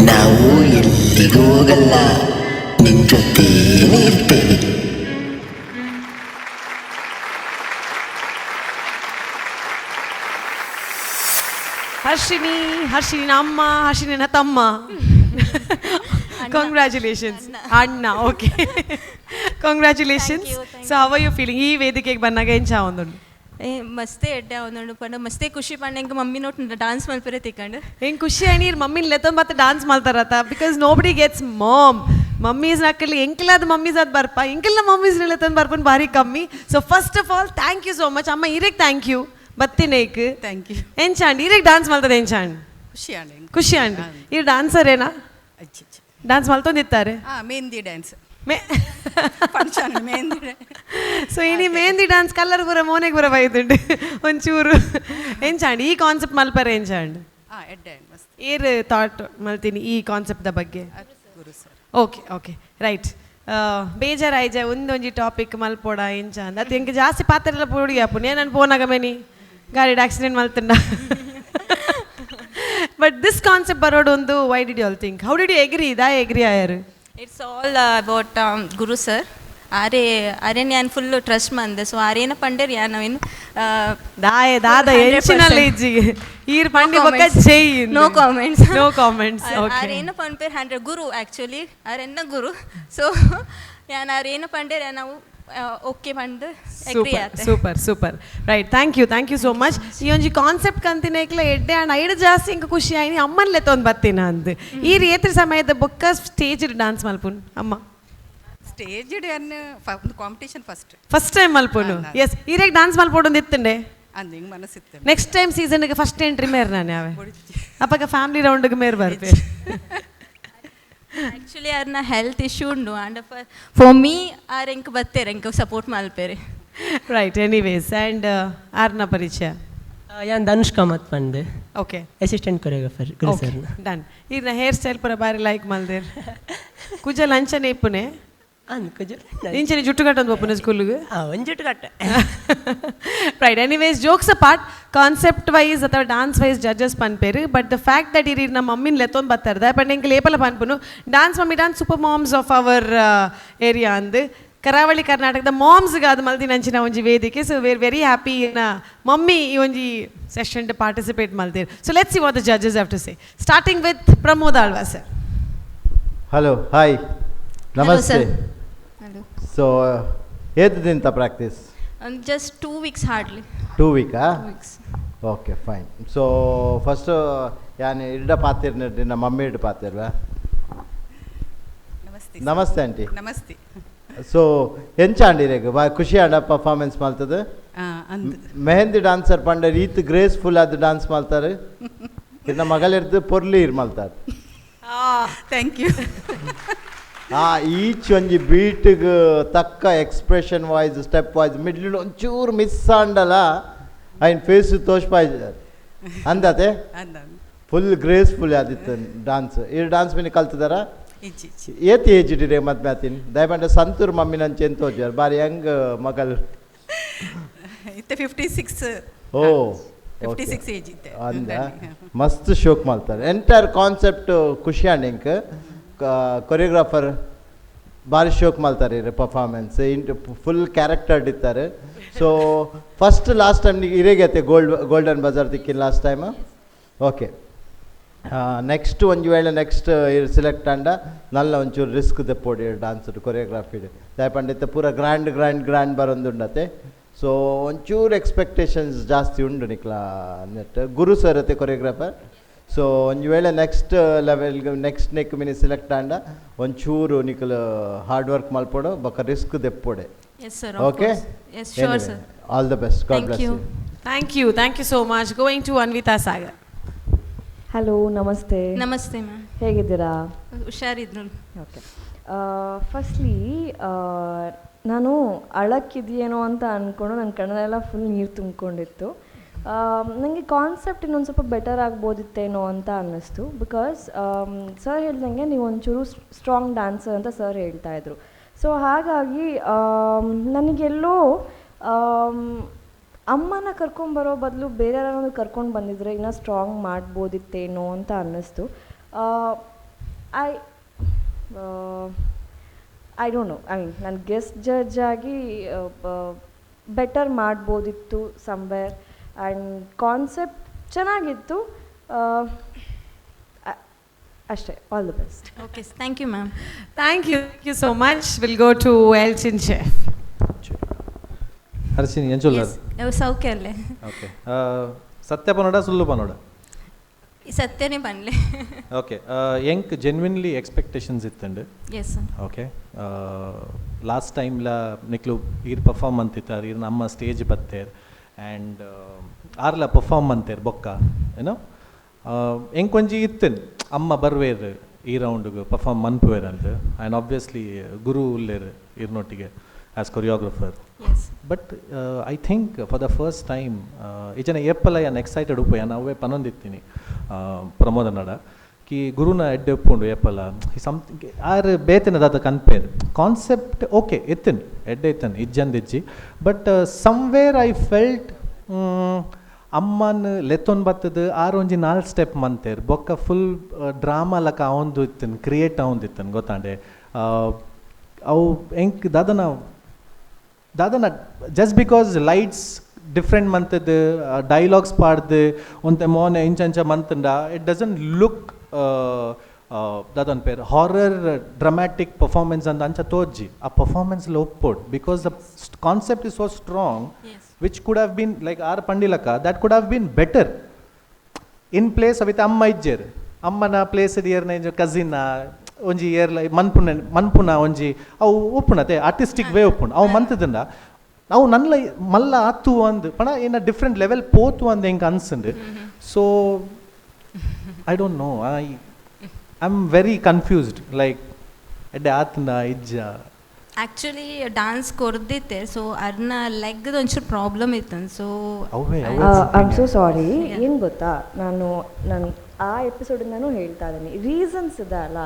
ನಾವು ಎಲ್ಲಿಗೂ ಹೋಗಲ್ಲ, ನಿನ್ ಜೊತೆನೇ ಇರ್ತೇವೆ. ಹರ್ಷಿನಿನ ಅಮ್ಮ, ಹರ್ಷಿನಿನ ತಮ್ಮ. ಕಂಗ್ರ್ಯಾಚುಲೇಷನ್ಸ್ ಅಣ್ಣ. Okay, congratulations. So how are you feeling? ಈ ವೇದಿಕೆಗೆ ಬಂದಾಗ ಏನ್ ಚಾ ಒಂದು ಮಸ್ತೆ ಎಡ್ಡೆ ಅವನೊಂದು ಪಂಡ ಮಸ್ತೆ ಖುಷಿ ಪಂಡ ಹೆಂಗೆ ಮಮ್ಮಿ ನೋಟ್ ಡಾನ್ಸ್ ಮಲ್ಪರೆ ತಿಕ್ಕಂಡು ಹೆಂಗೆ ಖುಷಿ ಆಯ್ನೀರ್ ಮಮ್ಮಿನ ಲೆತ್ತೊಂದು ಮತ್ತೆ ಡಾನ್ಸ್ ಮಾಡ್ತಾರತ್ತ. Because nobody gets mom. Mummies ಹಾಕಲಿ ಎಂಕಲಾದ ಮಮ್ಮೀಸ್ ಅದು ಬರ್ಪ, ಎಂಕೆಲ್ಲ ಮಮ್ಮೀಸ್ ಲೆತ್ತೊಂದು ಬರ್ಪನ್ ಭಾರಿ ಕಮ್ಮಿ. So first of all thank you so much ಅಮ್ಮ. ಇರೇಕ್ ಥ್ಯಾಂಕ್ ಯು ಬತ್ತಿನೇಕ್. Thank you. ಎಂಚಾಂಡ್ ಇರೇಕ್ ಡಾನ್ಸ್ ಮಾಡ್ತದೆ ಎಂಚಾಂಡ್ ಖುಷಿ ಅಂಡ್ ಈ ಡಾನ್ಸರ್ ಏನಾ ಡಾನ್ಸ್ ಮಲ್ತೊಂದಿತ್ತಾರೆ ಮೆಹಂದಿ ಡ್ಯಾನ್ಸ್ ಸೊ ಇನಿ ಮೆಹಂದಿ ಡಾನ್ಸ್ ಕಲ್ಲರ್ ಪೂರ ಮೋನೆಗೆ ಪೂರ ಬೈದುಂಡು ಒಂಚೂರು. ಎಂಚಾಂಡ್ ಈ ಕಾನ್ಸೆಪ್ಟ್ ಮಲ್ಪರೆ ಎಂಚಾಂಡ್ ಏರ್ ಥಾಟ್ ಮಲ್ತೀನಿ ಈ ಕಾನ್ಸೆಪ್ಟ್ ಬಗ್ಗೆ? Okay okay right. ಬೇಜಾರಾಯ್ಜ ಒಂದೊಂಜಿ ಟಾಪಿಕ್ ಮಲ್ಪೋಡ ಎಂಚಾಂದ್ ಅದು ಹೆಂಗೆ ಜಾಸ್ತಿ ಪಾತ್ರ ಎಲ್ಲ ಪೋಡಿ ಅಪ್ಪು ನಾನು ಫೋನಾಗ ಮೇನಿ ಗಾಡಿ ಆಕ್ಸಿಡೆಂಟ್ ಮಲ್ತಂಡ. ಬಟ್ ದಿಸ್ ಕಾನ್ಸೆಪ್ಟ್ ಬರೋಡು ಒಂದು why did you all think? How did you agree? Agree ಆಯರು? It's all about Guru sir. ಆರೆ ನಾನು ಫುಲ್ ಟ್ರಸ್ಟ್ ಮಂದೆ. ಸೊ ಆರೇನ ಪಂಡೇರ್ ಯಾ ನಾವೇನು ದಾದ ಎಂಚಿನಲ್ಲಿ ಇಜ್ಜಿಗೆ ಈರ್ ಪಂಡಿ ಬೊಕ್ಕ ಜೈ no comments. No comments. Okay, ಆರೇನ ಪಂಪೇರ್ 100 ಗುರು ಆ್ಯಕ್ಚುಲಿ ಆರೆನ್ನ ಗುರು. ಸೊ ಯಾನ್ ಆರೇನ ಪಂಡೇರ್ ನಾವು ಓಕೆ ಪಂಡು ಎಗ್ರಿ ಆತೆ. Super super right. Thank you so much. ಈ ಒಂಜಿ ಕಾನ್ಸೆಪ್ಟ್ ಕಂತಿನೇಕ್ಲ ಎಡ್ಡೆ ಆಂಡ್ ಐಡ್ ಜಾಸ್ತಿ ಇಂಕ ಖುಷಿ ಆಯ್ನಿ ಅಮ್ಮನ್ಲೆ ತೊಂದು ಬರ್ತೀನಿ ಅಂದ್ ಈ ರೇತ್ರ ಸಮಯದ ಬೊಕ್ಕ ಸ್ಟೇಜ್ ಡಾನ್ಸ್ ಮಲ್ಪುನ್ ಅಮ್ಮ? ಸ್ಟೇಜ್ ಕಾಂಪಿಟೇಷನ್ ಫಸ್ಟ್ ಟೈಮ್ ಮಲ್ಪುನು. ಎಸ್ ಈರೇಗ್ ಡಾನ್ಸ್ ಮಲ್ಪೋಡೊಂದು ಇತ್ತಂಡೆ ಅಂದಿಂಗ್ ಮನಸ್ಸಿತ್ತು. ನೆಕ್ಸ್ಟ್ ಟೈಮ್ ಸೀಸನ್ಗೆ ಫಸ್ಟ್ ಎಂಟ್ರಿ ಮೇರ್ ನಾನು ಯಾವೆ ಅಪ್ಪಗ ಫ್ಯಾಮಿಲಿ ರೌಂಡ್ಗೆ ಮೇರ್ ಬರ್ಬೇಕು. ಆ್ಯಕ್ಚುಲಿ ಅವ್ರನ್ನ ಹೆಲ್ತ್ ಇಶ್ಯೂ ಉಂಡು ಆ್ಯಂಡ್ ಫಾರ್ ಮೀ ಆರ್ ಎಂಕ್ ಬತ್ತೇರೆ ಎಂಕ ಸಪೋರ್ಟ್ ಮಲ್ಪೇರೆ. ರೈಟ್. ಎನಿವೇಸ್ ಆ್ಯಂಡ್ ಆರ್ನ ಪರಿಚಯ ಯಾನ್ ಧನುಷ್ ಕಾಮತ್ ಪಂಡೆ. ಓಕೆ, ಅಸಿಸ್ಟೆಂಟ್ ಕೊರಿಯೋಗ್ರಾಫರ್ ಗುರು ಸರ್. ಡನ್. ಈರ್ನ ಹೇರ್ ಸ್ಟೈಲ್ ಪೂರ ಬಾರಿ ಲೈಕ್ ಮಲ್ದೇರ್. ಕುಜ ಲಂಚನೆ ಇಪ್ಪುನೆ ಇಂಚನೆ ಜುಟ್ಟು ಕಟ್ಟೊಂದು ಬಪ್ಪುನ ಸ್ಕೂಲ್ಗೆ ಒಂದು ಜುಟ್ಟು ಕಟ್ಟ. Right. Anyways jokes apart, concept wise ಅಥವಾ ಡಾನ್ಸ್ ವೈಸ್ ಜಡ್ಜಸ್ ಪನ್ಪೇರು. ಬಟ್ ದ ಫ್ಯಾಕ್ಟ್ ದಟ್ ಇರಿ ನಮ್ಮ ಮಮ್ಮಿನ ಲೆತ್ತೊಂದು ಬರ್ತಾರೆ ಬಟ್ ಎಂಗೆ ಲೇಪಲ ಪನ್ಪುನು dance mummy dance super moms of our area ಅಂದು ಕರಾವಳಿ ಕರ್ನಾಟಕದ ಮಾಮ್ಸ್ಗೆ ಅದು ಮಲ್ದಿನ ಅಂಚಿನ ಒಂಜಿ ವೇದಿಕೆ. So we're very happy mummy ಈ ಒಂಜಿ ಸೆಷನ್ ಪಾರ್ಟಿಸಿಪೇಟ್ ಮಲ್ತೀರಿ. So let's see what the judges have to say. Starting with Pramod Alva sir. Hello, hi, ನಮಸ್ತೆ. ಸೊ ಏತು ದಿನ practice? Just 2 weeks hardly. 2 weeks? Okay fine. So first ಯಾನ್ ಇಡ್ಡ ಪಾತಿರ್ ನಮ್ಮ mummy ಇಡ್ಡ ಪಾತಿರ್ವಾ? ನಮಸ್ತೆ aunty. ನಮಸ್ತೆ. So ಎಂಚಾಂಡಿರೇಗ ಬಾ ಖುಷಿ ಆಂಡ ಪರ್ಫಾರ್ಮೆನ್ಸ್ ಮಾಡ್ತದೆ. ಮೆಹಂದಿ ಡಾನ್ಸರ್ ಪಂಡ ರೀತಿ ಗ್ರೇಸ್ಫುಲ್ ಆದ ಡಾನ್ಸ್ ಮಾಡ್ತಾರೆ. ಇನ್ನ ಮಗಳಿರ್ದು ಪೊರ್ಲಿ ಇರ್ ಮಾಡ್ತಾರೆ. Thank you. ಈಚ್ ಒಂಜಿ ಬೀಟ್ಗೆ ತಕ್ಕ expression voice step voice middle ಒಂಚೂರು ಮಿಸ್ ಆಂಡಲ್ಲ ಐನ್ ಫೇಸ್ ತೋಷ್ಪಾಯ್ ಅಂದತೆ ಫುಲ್ ಗ್ರೇಸ್ಫುಲ್ ಆದಿತ್ತು ಡಾನ್ಸ್. ಈ ಡಾನ್ಸ್ ಮಿನಿ ಕಲ್ತಿದಾರ? ಏತ್ ಏಜ್ ಇಡಿರೆ ಮದ್ವೆ ಆತೀನಿ ದಯಪಂಡ ಸಂತೂರ್ ಮಮ್ಮಿ ನಂಚೆ ಎಂತ ಹೋಗ್ಯಾರ ಬಾರಿ ಹೆಂಗ್ ಮಗಲ್ 56. ಓ 56 ಏಜ್ ಇತ್ತೆ ಅಂದ ಮಸ್ತ್ ಶೋಕ್ ಮಾಡ್ತಾರೆ. ಎಂಟೈರ್ ಕಾನ್ಸೆಪ್ಟ್ ಖುಷಿ ಆಂಡ್ ಇಂಕ್ ಕೊರಿಯೋಗ್ರಾಫರ್ ಭಾರಿ ಶೋಕ್ ಮಾಡ್ತಾರೆ ಪರ್ಫಾರ್ಮೆನ್ಸ್ ಫುಲ್ ಕ್ಯಾರೆಕ್ಟರ್ ಇದ್ದಾರೆ. ಸೊ ಫಸ್ಟ್ ಲಾಸ್ಟ್ ಟೈಮ್ ಇರೇಗೈತೆ ಗೋಲ್ಡನ್ ಬಜಾರ್ ತಿಕ್ಕಿನ ಲಾಸ್ಟ್ ಟೈಮ್. ಓಕೆ, ನೆಕ್ಸ್ಟ್ ಒಂದು ವೇಳೆ ನೆಕ್ಸ್ಟ್ ಸಿಲೆಕ್ಟ್ ಅಂಡ ನಲ್ಲ ಒಂಚೂರು ರಿಸ್ಕ್ ದೆಪ್ಪೋಡಿ ಡಾನ್ಸ್ ಕೊರಿಯೋಗ್ರಾಫಿ ದಯಪಂಡಿತ್ತೆ ಪೂರ ಗ್ರ್ಯಾಂಡ್ ಬರೋಂದುಂಡತೆ. ಸೊ ಒಂಚೂರು ಎಕ್ಸ್ಪೆಕ್ಟೇಷನ್ಸ್ ಜಾಸ್ತಿ ಉಂಡು ನಿಕ್ಲಾ ನೆಟ್ ಗುರು ಸರ್ ಅತ್ತೆ ಕೊರಿಯೋಗ್ರಾಫರ್. ಸೊ ಒಂದು ವೇಳೆ ನೆಕ್ಸ್ಟ್ ಲೆವೆಲ್ಗೆ ನೆಕ್ಸ್ಟ್ ನೆಕ್ ಮಿನಿ ಸಿಲೆಕ್ಟ್ ಆಂಡ ಒಂಚೂರು ನಿಕಲು ಹಾರ್ಡ್ ವರ್ಕ್ ಮಲ್ಪೋಡು ಬೊಕ್ಕ ರಿಸ್ಕ್ ದೆಪ್ಪೋಡೆ. Okay, all the best. God bless you. Thank you so much. Going to Anvita Sagar. Hello, ನಮಸ್ತೆ. ನಮಸ್ತೆ ಮ್ಯಾಮ್. ಹೇಗಿದ್ದೀರಾ? ಹುಷಾರಿದ್ರು. ಓಕೆ, ಫಸ್ಟ್ಲಿ ನಾನು ಅಳಕ್ಕಿದೆಯೇನೋ ಅಂತ ಅಂದ್ಕೊಂಡು ನನ್ನ ಕಣ್ಣಲ್ಲೆಲ್ಲ ಫುಲ್ ನೀರು ತುಂಬಿಕೊಂಡಿತ್ತು. ನನಗೆ ಕಾನ್ಸೆಪ್ಟ್ ಇನ್ನೊಂದು ಸ್ವಲ್ಪ ಬೆಟರ್ ಆಗ್ಬೋದಿತ್ತೇನೋ ಅಂತ ಅನ್ನಿಸ್ತು. ಬಿಕಾಸ್ ಸರ್ ಹೇಳ್ದಂಗೆ ನೀವು ಒಂಚೂರು ಸ್ಟ್ರಾಂಗ್ ಡ್ಯಾನ್ಸರ್ ಅಂತ ಸರ್ ಹೇಳ್ತಾಯಿದ್ರು. ಸೊ ಹಾಗಾಗಿ ನನಗೆಲ್ಲೋ ಅಮ್ಮನ ಕರ್ಕೊಂಬರೋ ಬದಲು ಬೇರೆ ಯಾರನ್ನು ಕರ್ಕೊಂಡು ಬಂದಿದ್ರೆ ಇನ್ನೂ ಸ್ಟ್ರಾಂಗ್ ಮಾಡ್ಬೋದಿತ್ತೇನೋ ಅಂತ ಅನ್ನಿಸ್ತು. I don't know, I mean ನಾನು ಗೆಸ್ಟ್ ಜಡ್ಜ್ ಆಗಿ ಬೆಟರ್ ಮಾಡ್ಬೋದಿತ್ತು ಸಮ್ವೇರ್. ಆ್ಯಂಡ್ ಕಾನ್ಸೆಪ್ಟ್ ಚೆನ್ನಾಗಿತ್ತು ಅಷ್ಟೇ. All the best. Okay, thank you ma'am. Thank you so much. Will go to ಎಲ್ಚಿನ್ ಚೆಫ್. ಹರ್ಷಿನಿ ಎಂಚುಲ್ಲಾರ್ ಸೌಖ್ಯ ಅಲ್ಲೇ. ಓಕೆ, ಸತ್ಯ ಪನ್ನೋಡ ಸುಳ್ಳು ಪನ್ನೋಡ? ಸತ್ಯನೇ ಪನ್ಲೆ. ಓಕೆ, ಎಂಕ್ ಜೆನ್ವಿನ್ಲಿ ಎಕ್ಸ್ಪೆಕ್ಟೇಷನ್ಸ್ ಇತ್ತಂಡು. ಎಸ್. ಓಕೆ, ಲಾಸ್ಟ್ ಟೈಮ್ಲ ನಿಕ್ಲು ಈರ್ ಪರ್ಫಾರ್ಮ್ ಅಂತಿತ್ತಾರೆ, ಈರ್ ನಮ್ಮ ಸ್ಟೇಜ್ ಬತ್ತೇರ್ ಆ್ಯಂಡ್ ಆರ್ಲ ಪರ್ಫಾರ್ಮ್ ಅಂತೇರ್ ಬೊಕ್ಕ ಏನೋ ಎಂಕ್ ಒಂಜಿ ಇತ್ತನ್ ಅಮ್ಮ ಬರ್ವೇರ್ ಈ ರೌಂಡ್ಗೆ ಪರ್ಫಾರ್ಮ್ ಮನ್ಪುವೇರ್ ಅಂತ. ಆ್ಯಂಡ್ ಆಬ್ವಿಯಸ್ಲಿ ಗುರು ಉಲ್ಲೇರ್ ಇರ್ನೊಟ್ಟಿಗೆ as choreographer. But I think for the first time ಈಜನ ಏಪಲ ಯಾನ್ ಎಕ್ಸೈಟೆಡ್ ಉಪ್ಪು ಯಾನ್ ಅವೇ ಪನೊಂದಿತ್ತೀನಿ ಪ್ರಮೋದ ನಡ ಕಿ ಗುರುನ ಎಡ್ಡೆ ಉಪ್ಪುಂಡು ಏಪಲ ಸಮಥಿಂಗ್ ಆರ್ ಬೇತಿನ ದಾದ ಕನ್ಪೇರ್ ಕಾನ್ಸೆಪ್ಟ್ ಓಕೆ ಎತ್ತನ್ ಎಡ್ಡೆ ಇತ್ತನ್ ಇಜ್ಜಂದಿಜ್ಜಿ. ಬಟ್ ಸಮ್ವೇರ್ ಐ ಫೆಲ್ಟ್ ಅಮ್ಮನ್ ಲೆತ್ತೊನ್ ಬತ್ತದ ಆರು ಒಂಜಿ 4 ಸ್ಟೆಪ್ ಮಂತೇರ್ ಬೊಕ್ಕ ಫುಲ್ ಡ್ರಾಮಾ ಲಕ ಅವಂದು ಇತ್ತನ್ ಕ್ರಿಯೇಟ್ ಅವಂದಿತ್ತನ್ ಗೊತ್ತಾಂಡೆ. ಅವು ಎಂಕ್ ದಾದನ ಜಸ್ಟ್ ಬಿಕಾಸ್ ಲೈಟ್ಸ್ ಡಿಫ್ರೆಂಟ್ ಮಂತದ್ದು ಡೈಲಾಗ್ಸ್ ಪಾಡ್ದು ಒಂತೆ ಮೋನೆ ಇಂಚಂಚ ಮಂತಂಡ ಇಟ್ ಡಸಂಟ್ ಲುಕ್ ದಾದನ್ ಪೇರ್ ಹಾರರ್ ಡ್ರಮ್ಯಾಟಿಕ್ ಪರ್ಫಾರ್ಮೆನ್ಸ್ ಅಂತ ಅಂಚ ತೋಜ್ಜಿ ಆ ಪರ್ಫಾರ್ಮೆನ್ಸ್ಲ ಒಪ್ಪೋಡ್ because the concept is so strong which could have been like our pandilaka, that could have been better in place with amma ijjer ammana place diyarna cousin onji year manpuna onji avu oppunate artistic way oppun avu mantadanda ನಾವು ನನ್ನ ಮಲ್ಲ ಆತು ಅಂದು ಪಣ ಏನ different level ಪೋತು ಅಂದು ಹೆಂಗೆ ಅನ್ಸಂಡು. So I don't know, I am very confused like ಎಡ್ಡೆ ಆತನ ಇಜ್ಜ ಆ್ಯಕ್ಚುಲಿ ಡಾನ್ಸ್ ಕೊರ್ದಿತ್ತೆ. ಸೊ ಅದನ್ನ ಲೆಗ್ದ ಒಂಚೂರು ಪ್ರಾಬ್ಲಮ್ ಇತ್ತು. So I am so sorry. ಏನು ಗೊತ್ತಾ, ನಾನು ಆ ಎಪಿಸೋಡಿಂದನೂ ಹೇಳ್ತಾ ಇದ್ದೀನಿ, ರೀಸನ್ಸ್ ಇದೆ ಅಲ್ಲ.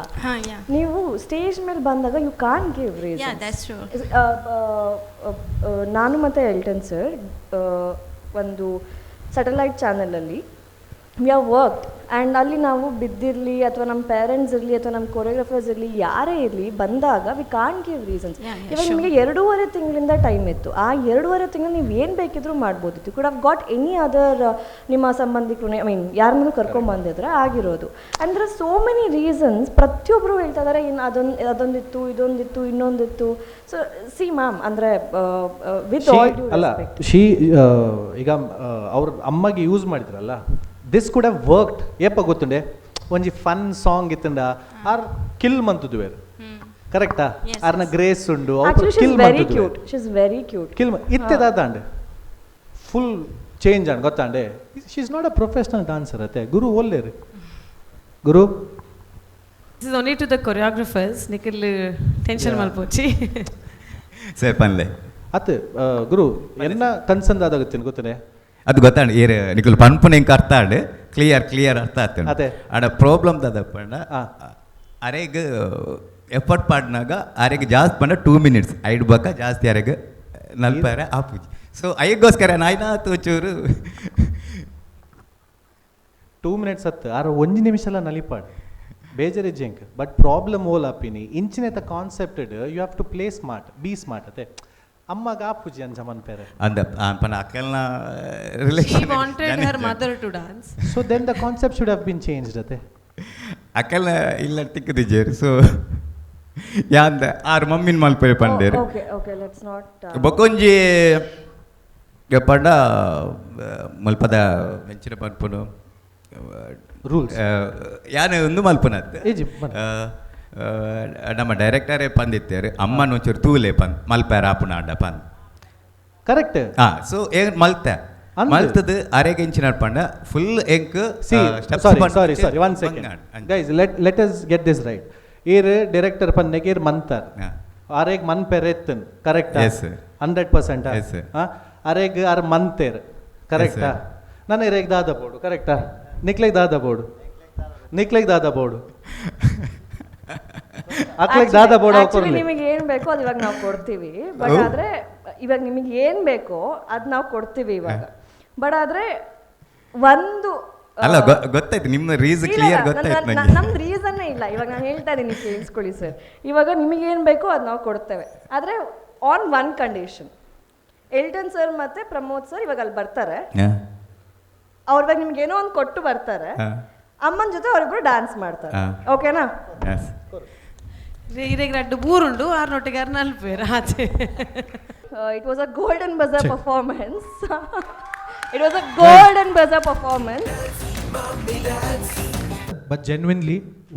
ನೀವು ಸ್ಟೇಜ್ ಮೇಲೆ ಬಂದಾಗ ಯು ಕಾನ್ ಗಿವ್ ರೀಸನ್ಸ್. ನಾನು ಮತ್ತು ಎಲ್ಟನ್ ಸರ್ ಒಂದು ಸ್ಯಾಟಲೈಟ್ ಚಾನಲಲ್ಲಿ ವಿ ಆರ್ ವರ್ಕ್ಡ್ ಆ್ಯಂಡ್ ಅಲ್ಲಿ ನಾವು ಬಿದ್ದಿರಲಿ ಅಥವಾ ನಮ್ಮ ಪೇರೆಂಟ್ಸ್ ಇರಲಿ ಅಥವಾ ನಮ್ಮ ಕೊರಿಯೋಗ್ರಫರ್ಸ್ ಇರಲಿ ಯಾರೇ ಇರಲಿ ಬಂದಾಗ ವಿ ಕಾನ್ ಗಿವ್ ರೀಸನ್ಸ್. ಇವಾಗ ನಿಮಗೆ 2.5 ತಿಂಗಳಿಂದ ಟೈಮ್ ಇತ್ತು. ಆ 2.5 ತಿಂಗಳು ನೀವು ಏನು ಬೇಕಿದ್ರೂ ಮಾಡ್ಬೋದಿತ್ತು. Could have got any other ನಿಮ್ಮ ಸಂಬಂಧಿಕರು, ಐ ಮೀನ್ ಯಾರನ್ನೂ ಕರ್ಕೊಂಬಂದಿದ್ರೆ ಆಗಿರೋದು. ಅಂದರೆ ಸೋ ಮೆನಿ ರೀಸನ್ಸ್ ಪ್ರತಿಯೊಬ್ಬರು ಹೇಳ್ತಾ ಇದ್ದಾರೆ, ಇನ್ನು ಅದೊಂದಿತ್ತು ಇದೊಂದಿತ್ತು ಇನ್ನೊಂದಿತ್ತು. ಸೊ ಸಿ ಮ್ಯಾಮ್, ಅಂದರೆ with all due respect, she ಈಗ ಅವ್ರ ಅಮ್ಮಗೆ ಯೂಸ್ ಮಾಡಿದ್ರಲ್ಲ, ದಿಸ್ ಕುಡ್ ಹ್ಯಾವ್ ವರ್ಕ್ಡ್. ಏಪ ಗೊತ್ತುಂಡೆ ಒಂಜಿ ಫನ್ ಸಾಂಗ್ ಇತ್ತಂಡ ಆರ್ ಕಿಲ್ ಮಂತುದು ವೇರು ಕರೆಕ್ಟಾ? ಆರ್ನ ಗ್ರೇಸ್ ಉಂಡು ಕಿಲ್ ಕಿಲ್ ಇತ್ತೆ ದಾದಾಂಡ್ ಫುಲ್ ಚೇಂಜ್ ಅಂಡ್ ಗೊತ್ತಾಂಡೆ. She is not a professional dancer ಅತ್ತೆ. ಗುರು ಒಲ್ಲೇರು Guru. This is only to the choreographers. Nikhil tension ಮಲ್ಪೋಚಿ ಸರ್ ಪನ್ಲೆ ಅತ್ತೆ ಗುರು ಎನ್ನ ಕನ್ಸಂದ್ ಆದಾಗತ್ತೇನು ಗೊತ್ತನೆ ಅದು ಗೊತ್ತಾಂಡು ಏರು ನಿಖಿಲ್ ಪನ್ಪುನ ಹೆಂಗೆ ಅರ್ಥ ಆಡು ಕ್ಲಿಯರ್ ಅರ್ಥ ಆಗ್ತಾನೆ. ಅದೇ ಆಡ ಪ್ರಾಬ್ಲಮ್ ದದಪ್ಪಣ್ಣ ಅರೆಗೆ ಎಫರ್ಟ್ ಪಾಡ್ನಾಗ ಅರೆಗೆ ಜಾಸ್ತಿ ಪಂಡ 2 minutes ಐಡ್ಬೇಕ ಜಾಸ್ತಿ ಅರೆಗೆ ನಲ್ಪಾರೆ ಆಪುಜಿ. ಸೊ ಐಗೋಸ್ಕರ ನಾಯ್ನಾತು ಚೂರು 2 minutes ಹತ್ತು ಆರು 1 ನಿಮಿಷಲ ನಲಿಪಾಡು ಬೇಜಾರಿ ಜಂಕ್. ಬಟ್ ಪ್ರಾಬ್ಲಮ್ ಓಲ್ ಅಪ್ಪಿನಿ ಇಂಚಿನ ಕಾನ್ಸೆಪ್ಟೆಡ್ you have to play smart, be smart ಅತ್ತೆ. ಅಮ್ಮಗ ಆಪುಜಿ ಅಂಜ ಮನ್ಪೇರೆ ಅಂದ ಪನ ಅಕ್ಕಲ್ನ relation she wanted her mother to dance, so then the concept should have been changed ate ಅಕ್ಕಲ್ನ ಇಲ್ಲ ತಿಕ್ಕದಿಜೇರು. ಸೊ ಯಾಂದ ಆರ್ ಮಮ್ಮಿನ ಮಲ್ಪೇರೆ ಪಂಡೇರು. ಓಕೆ ಓಕೆ, ಲೆಟ್ಸ್ ನಾಟ್ ಬೊಕೊಂಜಿ ಪಂಡ ಮಲ್ಪದ ವೆಂಚಿನ ಪನ್ಪುನು ರೂಲ್ಸ್ ಯಾನು ಒಂದು ಮಲ್ಪನತ್ತೆ ನಮ್ಮ ಡೈರೆಕ್ಟರೇ ಪಂದಿತ್ತೇರು ಅಮ್ಮನ ಒಂಚೂರು ತೂಲೆ ಪಂದ್ ಮಲ್ಪ್ಯಾರ ಆಪುನ ಅಡ್ಡ ಪಂದ್ ಕರೆಕ್ಟ್. ಸೊ ಏನ್ ಮಲ್ತೆ ಮಲ್ತದು ಅರೆಗೆಂಚಿನ ಪಂಡ ಫುಲ್ ಎಂಕ್ sorry 1 second guys, let us get this right. ಏರ್ ಡೈರೆಕ್ಟರ್ ಪನ್ನೆಗೆ ಏರ್ ಮಂತಾರ್ ಅರೆಗ್ ಮನ್ ಪೆರೆತ್ತನ್ ಕರೆಕ್ಟಾ? 100%. ಅರೆಗ್ ಆರ್ ಮಂತೇರ್ ಕರೆಕ್ಟಾ? ನಾನು ಎರೆಗ್ ದಾದ ಬೋಡು ಕರೆಕ್ಟಾ? ನಿಕ್ಲೆಗ್ ದಾದ ಬೋಡು ಅಕ್ಲೆಗ್ ದಾದ ಬೋಡು ನಿಮಗೆ ಏನು ಬೇಕೋ ಅದು ಇವಾಗ ನಾವು ಕೊಡ್ತೀವಿ. ಬಟ್ ಆದರೆ ಇವಾಗ ನಿಮಗೆ ಏನು ಬೇಕೋ ಅದು ನಾವು ಕೊಡ್ತೀವಿ ಇವಾಗ. ಬಟ್ ಆದರೆ ಒಂದು ಅಲ್ಲ ಗೊತ್ತಾಯ್ತು ನಿಮ್ಮ ರೀಸನ್ ಕ್ಲಿಯರ್ ಗೊತ್ತಾಯ್ತು ನನಗೆ. ನಮ್ದು ರೀಸನ್ನೇ ಇಲ್ಲ. ಇವಾಗ ನಾನು ಹೇಳ್ತಾ ಇದ್ದೀನಿ, ಕೇಳಿಸ್ಕೊಳ್ಳಿ ಸರ್. ಇವಾಗ ನಿಮಗೇನು ಬೇಕೋ ಅದು ನಾವು ಕೊಡ್ತೇವೆ. ಆದರೆ on one condition, Elton sir ಮತ್ತು ಪ್ರಮೋದ್ ಸರ್ ಇವಾಗ ಅಲ್ಲಿ ಬರ್ತಾರೆ. ಅವ್ರ ಇವಾಗ ನಿಮ್ಗೆ ಏನೋ ಒಂದು ಕೊಟ್ಟು ಬರ್ತಾರೆ. ಅಮ್ಮನ ಜೊತೆ ಅವರಿಬ್ಬರು ಡ್ಯಾನ್ಸ್ ಮಾಡ್ತಾರೆ. ಓಕೆನಾ? ಇರೆಗ್ರಡ್ಡು ಮೂರುಂಡು ಆರ್ನೊಟ್ಟಿಗೆ ನಲ್ಪೇರು ಆಚೆ. It was a golden buzzer performance. It was a golden buzzer performance. But genuinely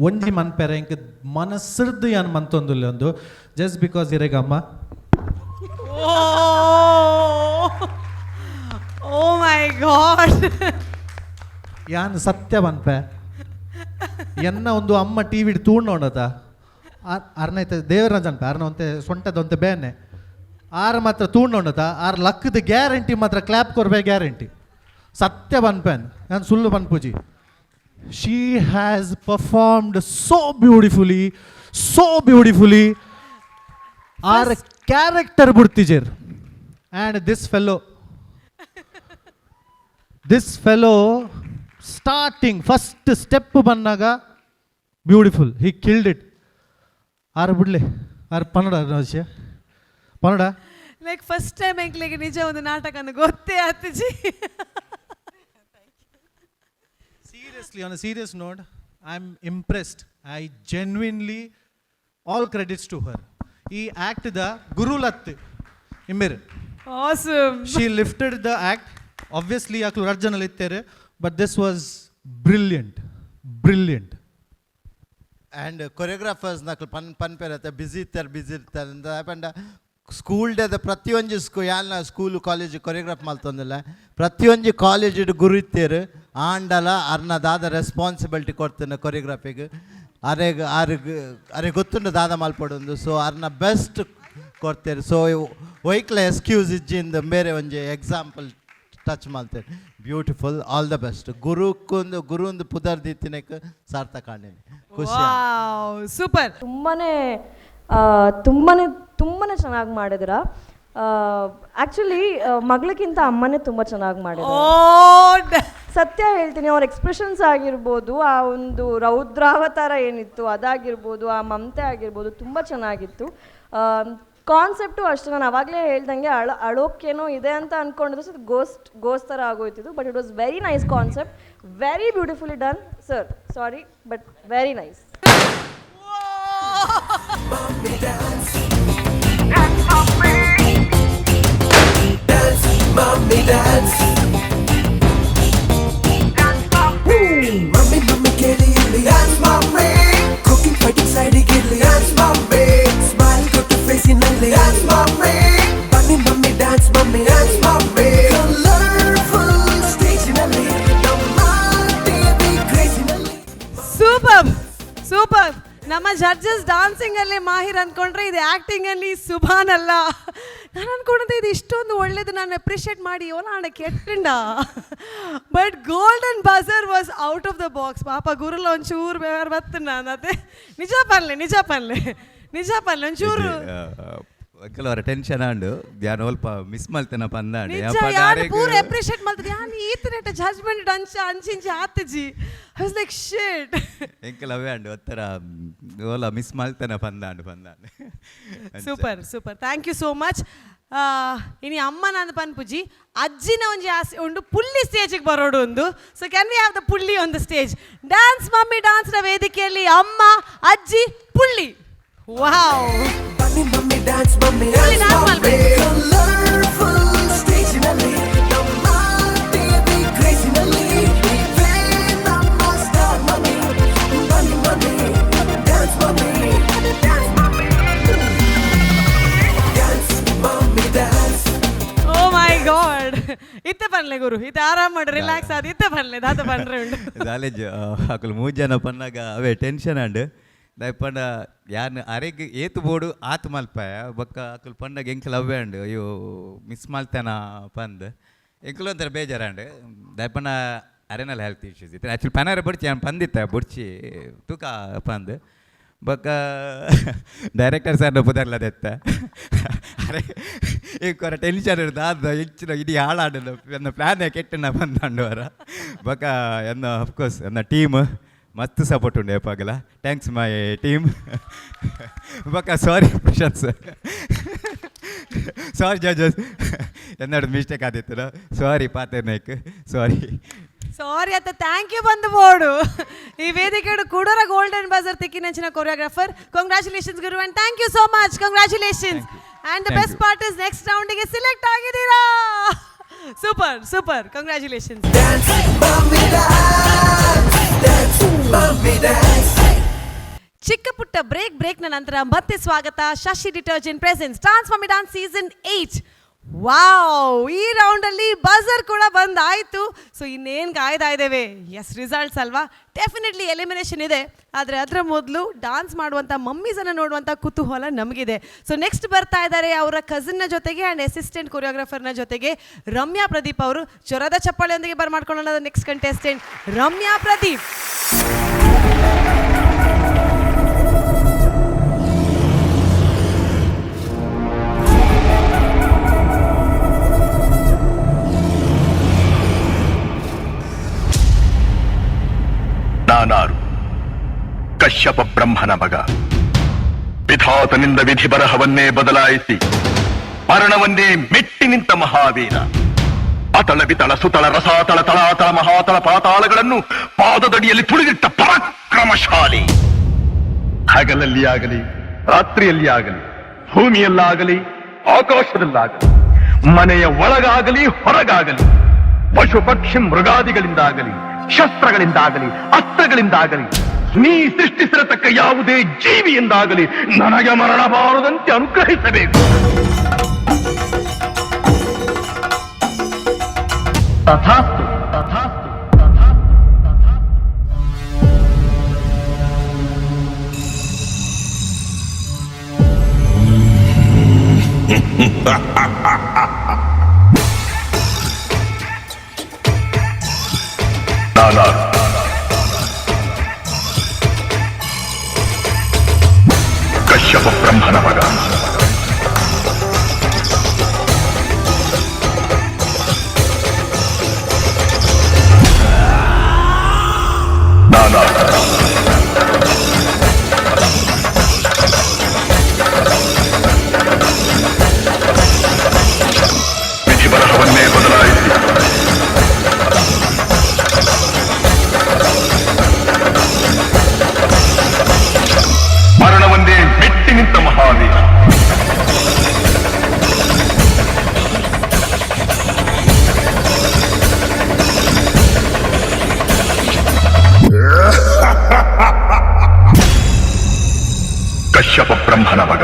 ಒಂಜಿ ಮನ್ಪೆರೆ ಇಂಕ ಮನಸ್ಸಿರ್ದು ಯಾನ್ ಮಂತೊಂದುಲ್ಲೆ ಒಂದು ಜಸ್ಟ್ ಬಿಕಾಸ್ ಇರೆಗಮ್ಮ. ಓ ಮೈ ಗಾಡ್, ಯಾನ್ ಸತ್ಯ ಮನ್ಪೆ ಎನ್ನ ಒಂದು ಅಮ್ಮ ಟಿ ವಿ ತೂಂಡೋಣದ ಅರ್ನೈತೆ ದೇವರಾಜ್ ಅನ್ಪೆ ಅರ್ನ ಒಂತೆ ಸೊಂಟದಂತೆ ಬೇನೆ ಆರು ಮಾತ್ರ ತೂಂಡೋಣದ ಆರು ಲಕ್ಕದ ಗ್ಯಾರಂಟಿ ಮಾತ್ರ ಕ್ಲಾಪ್ ಕೊರ್ಬೇ ಗ್ಯಾರಂಟಿ. ಸತ್ಯ ಬನ್ಪೆನ್ ನಾನು ಸುಳ್ಳು ಬನ್ಪುಜಿ. She has performed so beautifully ಆರ್ ಕ್ಯಾರೆಕ್ಟರ್ ಬಿಡ್ತಿಜೇರ್. And this fellow starting first step ಬಂದಾಗ ಬ್ಯೂಟಿಫುಲ್, ಹಿ ಕಿಲ್ಡ್ ಇಟ್. ಆರು ಬಿಡ್ಲೆ ಆರು ಪನ್ನಡ ವಿಷಯ ಪನ್ನಡ ಲೈಕ್ ಫಸ್ಟ್ ಟೈಮ್ ಎಂಕ್ಲಿಗೆ ನಿಜ ಒಂದು ನಾಟಕ ಗೊತ್ತೇ ಆತಜಿ. Seriously, on a serious note, I'm impressed. I genuinely, all credits to her. He acted the Guru Latte Imir. Awesome. She lifted the act. Obviously, aklu Arjuna ittere, but this was brilliant. And choreographers naklu pan perate busy iರ್ತಾರೆ ಅಂತ ಪಂಡ school ಡೇದ ಪ್ರತಿಯೊಂದು ಯಾಲ್ನ school college choreograph ಮಲ್ತೊಂದಿಲ್ಲ. ಪ್ರತಿಯೊಂದು college ಗುರು ಇತ್ತೇರು ಆಂಡಲ ಅರ್ನ ದಾದ responsibility ಕೊಡ್ತೇನೆ ಕೊರಿಯೋಗ್ರಾಫಿಗೆ. ಅರೆ ಗೊತ್ತುಂಡು ದಾದ ಮಲ್ಪಡೊಂದು. ಸೊ ಅರ್ನ ಬೆಸ್ಟ್ ಕೊಡ್ತೇರು. ಸೊ ಒಯ್ಕ್ಲ ಎಕ್ಸ್ಕ್ಯೂಸ್ ಇಜ್ಜಿಂದ ಬೇರೆ ಒಂಜಿ ಎಕ್ಸಾಂಪಲ್ ಟಚ್ ಮಾಡ್ತೇನೆ. Beautiful, all the best. ಗುರುಂದು ಪುದರ್ ದಿತ್ತಿನಕ್ಕೆ ಸಾರ್ಥಕ ಕಾಣೇನೆ. ಖುಷಿ. ಸೂಪರ್. ತುಂಬಾನೇ ಚೆನ್ನಾಗಿ ಮಾಡಿದ್ರ. ಆ್ಯಕ್ಚುಲಿ ಮಗಳಿಗಿಂತ ಅಮ್ಮನೇ ತುಂಬ ಚೆನ್ನಾಗಿ ಮಾಡಿದ್ರು. ಸತ್ಯ ಹೇಳ್ತೀನಿ, ಅವ್ರ ಎಕ್ಸ್ಪ್ರೆಷನ್ಸ್ ಆಗಿರ್ಬೋದು, ಆ ಒಂದು ರೌದ್ರಾವತಾರ ಏನಿತ್ತು ಅದಾಗಿರ್ಬೋದು, ಆ ಮಮತೆ ಆಗಿರ್ಬೋದು, ತುಂಬ ಚೆನ್ನಾಗಿತ್ತು. ಕಾನ್ಸೆಪ್ಟು ಅಷ್ಟೇ. ನಾನು ಅವಾಗಲೇ ಹೇಳ್ದಂಗೆ ಅಳೋಕ್ಕೇನೋ ಇದೆ ಅಂತ ಅಂದ್ಕೊಂಡಿದ್ದು ಸೊ ಗೋಸ್ಟ್ ಥರ ಆಗೋಯ್ತಿದ್ದು. But it was very nice concept, very beautifully done sir. Sorry but very nice. Mummy ಕೇಳಿ ಇಲ್ಲಿ dance mommy, cooking fighting side Gilli dance mommy, smile ಕೊಟ್ಟು face ನಲ್ಲಿ dance mommy, ಬನ್ನಿ mummy dance mommy, colorful stage ನಲ್ಲಿ ನಮ್ಮ TV crazy ನಲ್ಲಿ. Super. ನಮ್ಮ judges dancing ಅಲ್ಲಿ ಮಾಹಿರ್ ಅಂದ್ಕೊಂಡ್ರೆ ಇದು ಆಕ್ಟಿಂಗ್ ಅಲ್ಲಿ ಸುಭಾನ್ ಅಲ್ಲ. ನಾನು ಅನ್ಕೊಂಡೆ ಇದು ಇಷ್ಟೊಂದು ಒಳ್ಳೇದು ನಾನು ಅಪ್ರಿಷಿಯೇಟ್ ಮಾಡಿ ನಾಳೆ ಕೆಟ್ಟಿಂಡ. But golden buzzer was out of the box. ಪಾಪ ಗುರುಲ್ಲ ಒಂಚೂರು ಬೇರೆ ಬತ್ತು ನಾನು ಅದೇ ನಿಜ ಪನ್ಲೆ ಒಂಚೂರು ಕೆಲವರ ಟೆನ್ಷನ್ ಆಂಡು ಯಾನ್ ಸ್ವಲ್ಪ ಮಿಸ್ ಮಾಡ್ತೇನೆ ಪಂದಾಂಡು ಪೂರ ಅಪ್ರಿಷಿಯೇಟ್ ಮಾಡ್ತಾರೆ. ಯಾನ್ ಈತನೆಟ ಜಜ್ಮೆಂಟ್ ಅಂಚಿಂಚಿ ಆತಜಿ. I was like shit. ಎಂಕಲವೇ ಆಂಡು ಒತ್ತರ ಓಲ ಮಿಸ್ ಮಾಡ್ತೇನೆ ಪಂದಾಂಡು. Super. Thank you so much. ಇನಿ ಅಮ್ಮ ನಂದು ಪನ್ಪುಜಿ ಅಜ್ಜಿನ ಒಂಜಿ ಆಸೆ ಉಂಡು ಪುಳ್ಳಿ ಸ್ಟೇಜಿಗೆ ಬರೋಡು ಒಂದು. So can we have the ಪುಳ್ಳಿ on the stage? Dance mummy ಡ್ಯಾನ್ಸ್ನ ವೇದಿಕೆಯಲ್ಲಿ ಅಮ್ಮ, ಅಜ್ಜಿ, ಪುಳ್ಳಿ. Wow. Mummy dance mommy, colorful stage ನಲ್ಲಿ ನಮ್ಮ TV crazy ನಲ್ಲಿ ನೀವೇ ನಮ್ಮ star mommy, mummy dance mommy, dance mommy dance. Oh my god. ಇತ್ತೆ ಪನ್ಲೆ ಗುರು, ಇತ್ತೆ ಆರಾಮ್ ಮಾಡಿ ರಿಲ್ಯಾಕ್ಸ್ ಆದ ಇತ್ತೆ ಪನ್ಲೆ ದಾತ ಪನ್ರೆ ಉಂಡು. ಕಾಲೇಜ್ ಅಕಲು 3 ಜನ ಪನ್ನಾಗ ಅವೇ ಟೆನ್ಷನ್ ಆಂಡು ದಯಪಂಡ ಯಾನ್ ಅರೆಗೆ ಏತು ಬೋಡು ಆತು ಮಲ್ಪಾಯ ಬೊಕ್ಕ ಅಕಲ್ ಪಂಡಾಗ ಎಂಕಲ್ ಅವೇ ಅಂಡು ಅಯ್ಯೋ ಮಿಸ್ ಮಾಡ್ತೇನ ಪಂದ್ ಎಂಕಲು ಒಂಥರ ಬೇಜಾರಂಡು ದಯಪಂಡ ಅರೆನಲ್ಲಿ ಹೆಲ್ತ್ ಇಶ್ಯೂಸ್ ಇತ್ತು. ಆ್ಯಕ್ಚುಲಿ ಪನಾರ ಬಡ್ಚಿ ನಾನು ಪಂದಿತ್ತ ಬುಡ್ಚಿ ತೂಕ ಪಂದ್ बका ಡೈರೆಕ್ಟರ್ ಸರ್ ಒಪ್ಪದಾಗಲ್ಲ ದತ್ತ ಅರೆ ಈಗ ಕೊರ ಟೆನ್ಷನ್ ಇರ್ತದೆ ಹೆಚ್ಚಿನ ಇಡೀ ಹಾಳಾಡಲು ನನ್ನ ಪ್ಲ್ಯಾನ್ ಕೆಟ್ಟನ ಬಂದಂಡವರ ಬಕ ಎನ್ನ ಅಫ್ಕೋರ್ಸ್ ಎನ್ನ ಟೀಮ್ ಮಸ್ತ್ ಸಪೋರ್ಟ್ ಉಂಡೆ ಪಾಗಲ ಥ್ಯಾಂಕ್ಸ್ ಮೈ ಟೀಮ್ ಬಕ ಸಾರಿ ಪ್ರಶಾಂತ್ ಸರ್ ಸಾರಿ ಜಜಸ್ എന്നോട് ಮಿಸ್ಟೇಕ್ ಆದಿತ್ತು ಸಾರಿ ಪಾತರ್ ನಾಯ್ಕ್ ಸಾರಿ ಸಾರಿ ಅತ್ತ ಥ್ಯಾಂಕ್ ಯು ಬಂದು ಬೋರ್ಡು ಈ ವೇದಿಕೆಡು ಕೂಡರ ಗೋಲ್ಡನ್ ಬಜಾರ್ ತಿಕ್ಕಿನಂಚಿನ choreographer congratulations Guru and thank you so much congratulations and the best part is next ರೌಂಡಿಗೆ ಸಿಲೆಕ್ಟ್ ಆಗಿದ್ದೀರಾ ಸೂಪರ್ ಸೂಪರ್ ಕಂಗ್ರಾಚುಲೇಷನ್ಸ್ ಚಿಕ್ಕ ಪುಟ್ಟ ಬ್ರೇಕ್ನ ನಂತರ ಮತ್ತೆ ಸ್ವಾಗತ Shashi detergent presents dance mummy dance season 8 wow ಈ ರೌಂಡಲ್ಲಿ ಬಜರ್ ಕೂಡ ಬಂದಾಯಿತು ಸೊ ಇನ್ನೇನು ಕಾಯ್ತಾ ಇದ್ದೇವೆ ಎಸ್ ರಿಸಲ್ಟ್ಸ್ ಅಲ್ವಾ ಡೆಫಿನೆಟ್ಲಿ ಎಲಿಮಿನೇಷನ್ ಇದೆ ಆದರೆ ಅದರ ಮೊದಲು ಡಾನ್ಸ್ ಮಾಡುವಂಥ ಮಮ್ಮೀಸನ್ನು ನೋಡುವಂಥ ಕುತೂಹಲ ನಮಗಿದೆ ಸೊ ನೆಕ್ಸ್ಟ್ ಬರ್ತಾ ಇದ್ದಾರೆ ಅವರ ಕಸಿನ್ನ ಜೊತೆಗೆ ಆ್ಯಂಡ್ ಅಸಿಸ್ಟೆಂಟ್ ಕೊರಿಯೋಗ್ರಾಫರ್ನ ಜೊತೆಗೆ ರಮ್ಯಾ ಪ್ರದೀಪ್ ಅವರು ಜ್ವರದ ಚಪ್ಪಾಳೆಯೊಂದಿಗೆ ಬರ್ಮಾಡ್ಕೊಳ್ಳೋಣ ನೆಕ್ಸ್ಟ್ ಕಂಟೆಸ್ಟೆಂಟ್ ರಮ್ಯಾ ಪ್ರದೀಪ್ ನಾನಾರು ಕಶ್ಯಪ ಬ್ರಹ್ಮನ ಮಗ ವಿಧಾತನಿಂದ ವಿಧಿ ಬರಹವನ್ನೇ ಬದಲಾಯಿಸಿ ಮರಣವನ್ನೇ ಮೆಟ್ಟಿ ನಿಂತ ಮಹಾವೀರ ಅತಳ ವಿತಳ ಸುತಳ ರಸಾತಳ ತಳಾತಳ ಮಹಾತಳ ಪಾತಾಳಗಳನ್ನು ಪಾದದಡಿಯಲ್ಲಿ ತುಳಿದಿಟ್ಟ ಪರಾಕ್ರಮಶಾಲಿ ಹಗಲಲ್ಲಿ ಆಗಲಿ ರಾತ್ರಿಯಲ್ಲಿ ಆಗಲಿ ಭೂಮಿಯಲ್ಲಾಗಲಿ ಆಕಾಶದಲ್ಲಾಗಲಿ ಮನೆಯ ಒಳಗಾಗಲಿ ಹೊರಗಾಗಲಿ ಪಶು ಪಕ್ಷಿ ಮೃಗಾದಿಗಳಿಂದಾಗಲಿ ಶಸ್ತ್ರಗಳಿಂದಾಗಲಿ ಅಸ್ತ್ರಗಳಿಂದಾಗಲಿ ನೀ ಸೃಷ್ಟಿಸಿರತಕ್ಕ ಯಾವುದೇ ಜೀವಿಯಿಂದಾಗಲಿ ನನಗೆ ಮರಣಬಾರದಂತೆ ಅನುಗ್ರಹಿಸಬೇಕು. ತಥಾಸ್ತು ತಥಾಸ್ತು ನಾನಾರು ಕಶ್ಯಪ ಬ್ರಹ್ಮನ ಮಗ ನಾನಾರು ವಿಧಿ ಬರಹವನ್ನೇ ಬದಲಾಯಿಸಿ ಮರಣವನ್ನೇ ಮೆಟ್ಟಿ ನಿಂತ ಮಹಾವೀರ ಕಶ್ಯಪ ಬ್ರಹ್ಮನ ಮಗ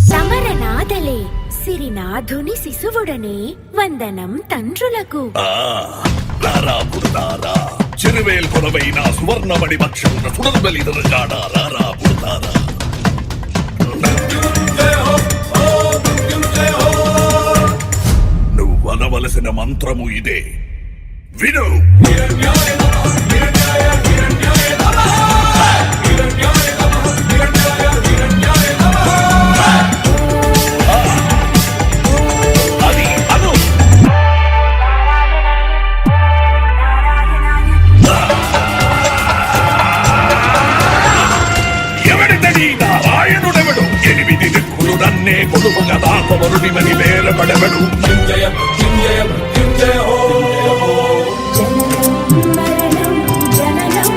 సమరనాదలే సిరినాధుని శిశువుడనే వందనం తండ్రులకు చిరువేల్ కొనవైన సువర్ణమణి భక్షణ సుడర్బలిదరగాడ రారా పుడతారా నువ్వు అనవలసిన మంత్రము ఇదే విను. నారాయణుడెవడు ఎనిమిది దిక్కులు నన్నే కొడుకుగా దాపవరుడి మని వేరపడెవడు జననం మరణం జననం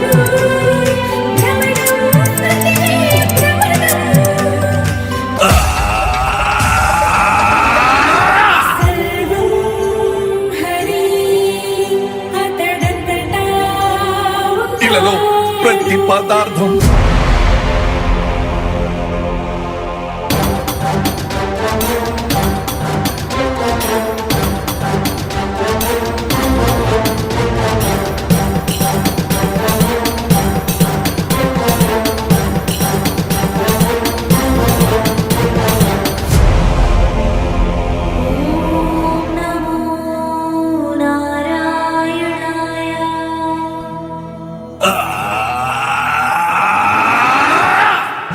తీపి పదార్థం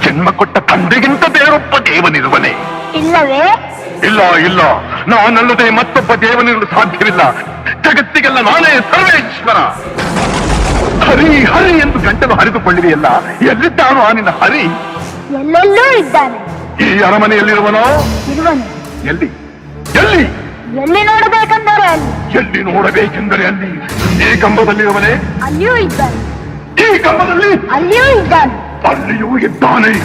ಜನ್ಮ ಕೊಟ್ಟ ತಂದೆಗಿಂತ ಬೇರೊಬ್ಬ ದೇವನಿರುವನೇ? ಇಲ್ಲವೇ? ಇಲ್ಲ ಇಲ್ಲ, ನಾನಲ್ಲದೆ ಮತ್ತೊಬ್ಬ ದೇವನಿರಲು ಸಾಧ್ಯವಿಲ್ಲ. ಜಗತ್ತಿಗೆಲ್ಲ ನಾನೇ ಸರ್ವೇಶ್ವರ. ಹರಿ ಹರಿ ಎಂದು ಗಂಟಲು ಹರಿದುಕೊಳ್ಳಿದೆಯಲ್ಲ, ಎಲ್ಲಿದ್ದಾನು ಆ ನಿನ್ನ ಹರಿ? ಎಲ್ಲೆಲ್ಲೂ ಇದ್ದಾನೆ. ಈ ಅರಮನೆಯಲ್ಲಿರುವನೋ? ಇರುವನು. ಎಲ್ಲಿ ಎಲ್ಲಿ ಎಲ್ಲಿ ನೋಡಬೇಕೆಂದರೆ ಅಲ್ಲಿ. ಎಲ್ಲಿ ನೋಡಬೇಕೆಂದರೆ ಅಲ್ಲಿ. ಈ ಕಂಬದಲ್ಲಿರುವನೇ? ಅಲ್ಲಿಯೂ ಇದ್ದಾನೆ. ಈ ಕಂಬದಲ್ಲಿ? ಅಲ್ಲಿಯೂ ಇದ್ದಾನೆ. ಅಲ್ಲಿಯೂ ಇದ್ದಾನೆ.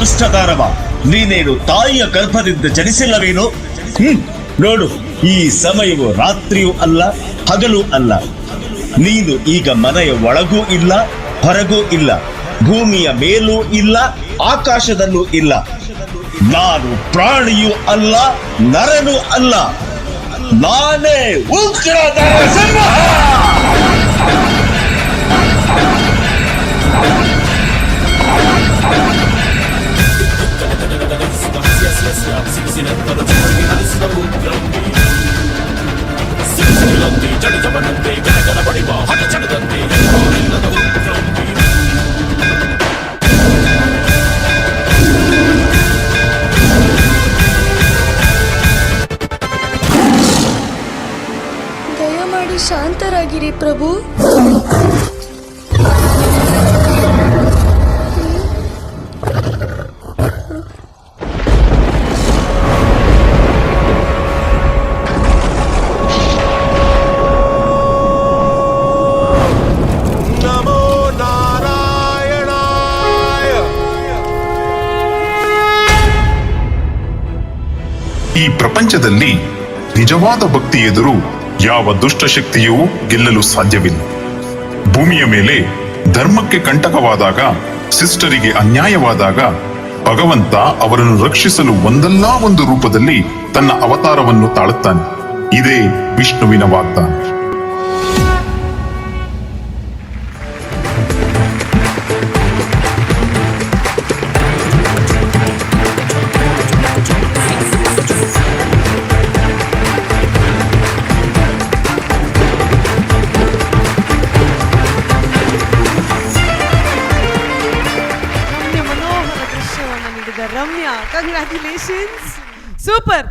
ದುಷ್ಟದಾನವ, ನೀನೇನು ತಾಯಿಯ ಗರ್ಭದಿಂದ ಜನಿಸಿಲ್ಲವೇನು? ನೋಡು, ಈ ಸಮಯವು ರಾತ್ರಿಯೂ ಅಲ್ಲ, ಹಗಲು ಅಲ್ಲ. ನೀನು ಈಗ ಮನೆಯ ಒಳಗೂ ಇಲ್ಲ, ಹೊರಗೂ ಇಲ್ಲ, ಭೂಮಿಯ ಮೇಲೂ ಇಲ್ಲ, ಆಕಾಶದಲ್ಲೂ ಇಲ್ಲ. ನಾನು ಪ್ರಾಣಿಯೂ ಅಲ್ಲ, ನರನೂ ಅಲ್ಲ, ನಾನೇ ಉಗ್ರದ ಸಿಂಹ. ದಯಮಾಡಿ ಶಾಂತರಾಗಿರಿ ಪ್ರಭು. ಈ ಪ್ರಪಂಚದಲ್ಲಿ ನಿಜವಾದ ಭಕ್ತಿ ಎದುರು ಯಾವ ದುಷ್ಟಶಕ್ತಿಯೂ ಗೆಲ್ಲಲು ಸಾಧ್ಯವಿಲ್ಲ. ಭೂಮಿಯ ಮೇಲೆ ಧರ್ಮಕ್ಕೆ ಕಂಟಕವಾದಾಗ, ಸಿಸ್ಟರಿಗೆ ಅನ್ಯಾಯವಾದಾಗ ಭಗವಂತ ಅವರನ್ನು ರಕ್ಷಿಸಲು ಒಂದಲ್ಲ ಒಂದು ರೂಪದಲ್ಲಿ ತನ್ನ ಅವತಾರವನ್ನು ತಾಳುತ್ತಾನೆ. ಇದೇ ವಿಷ್ಣುವಿನ ವಾಗ್ದಾನ. Ramya, congratulations, super.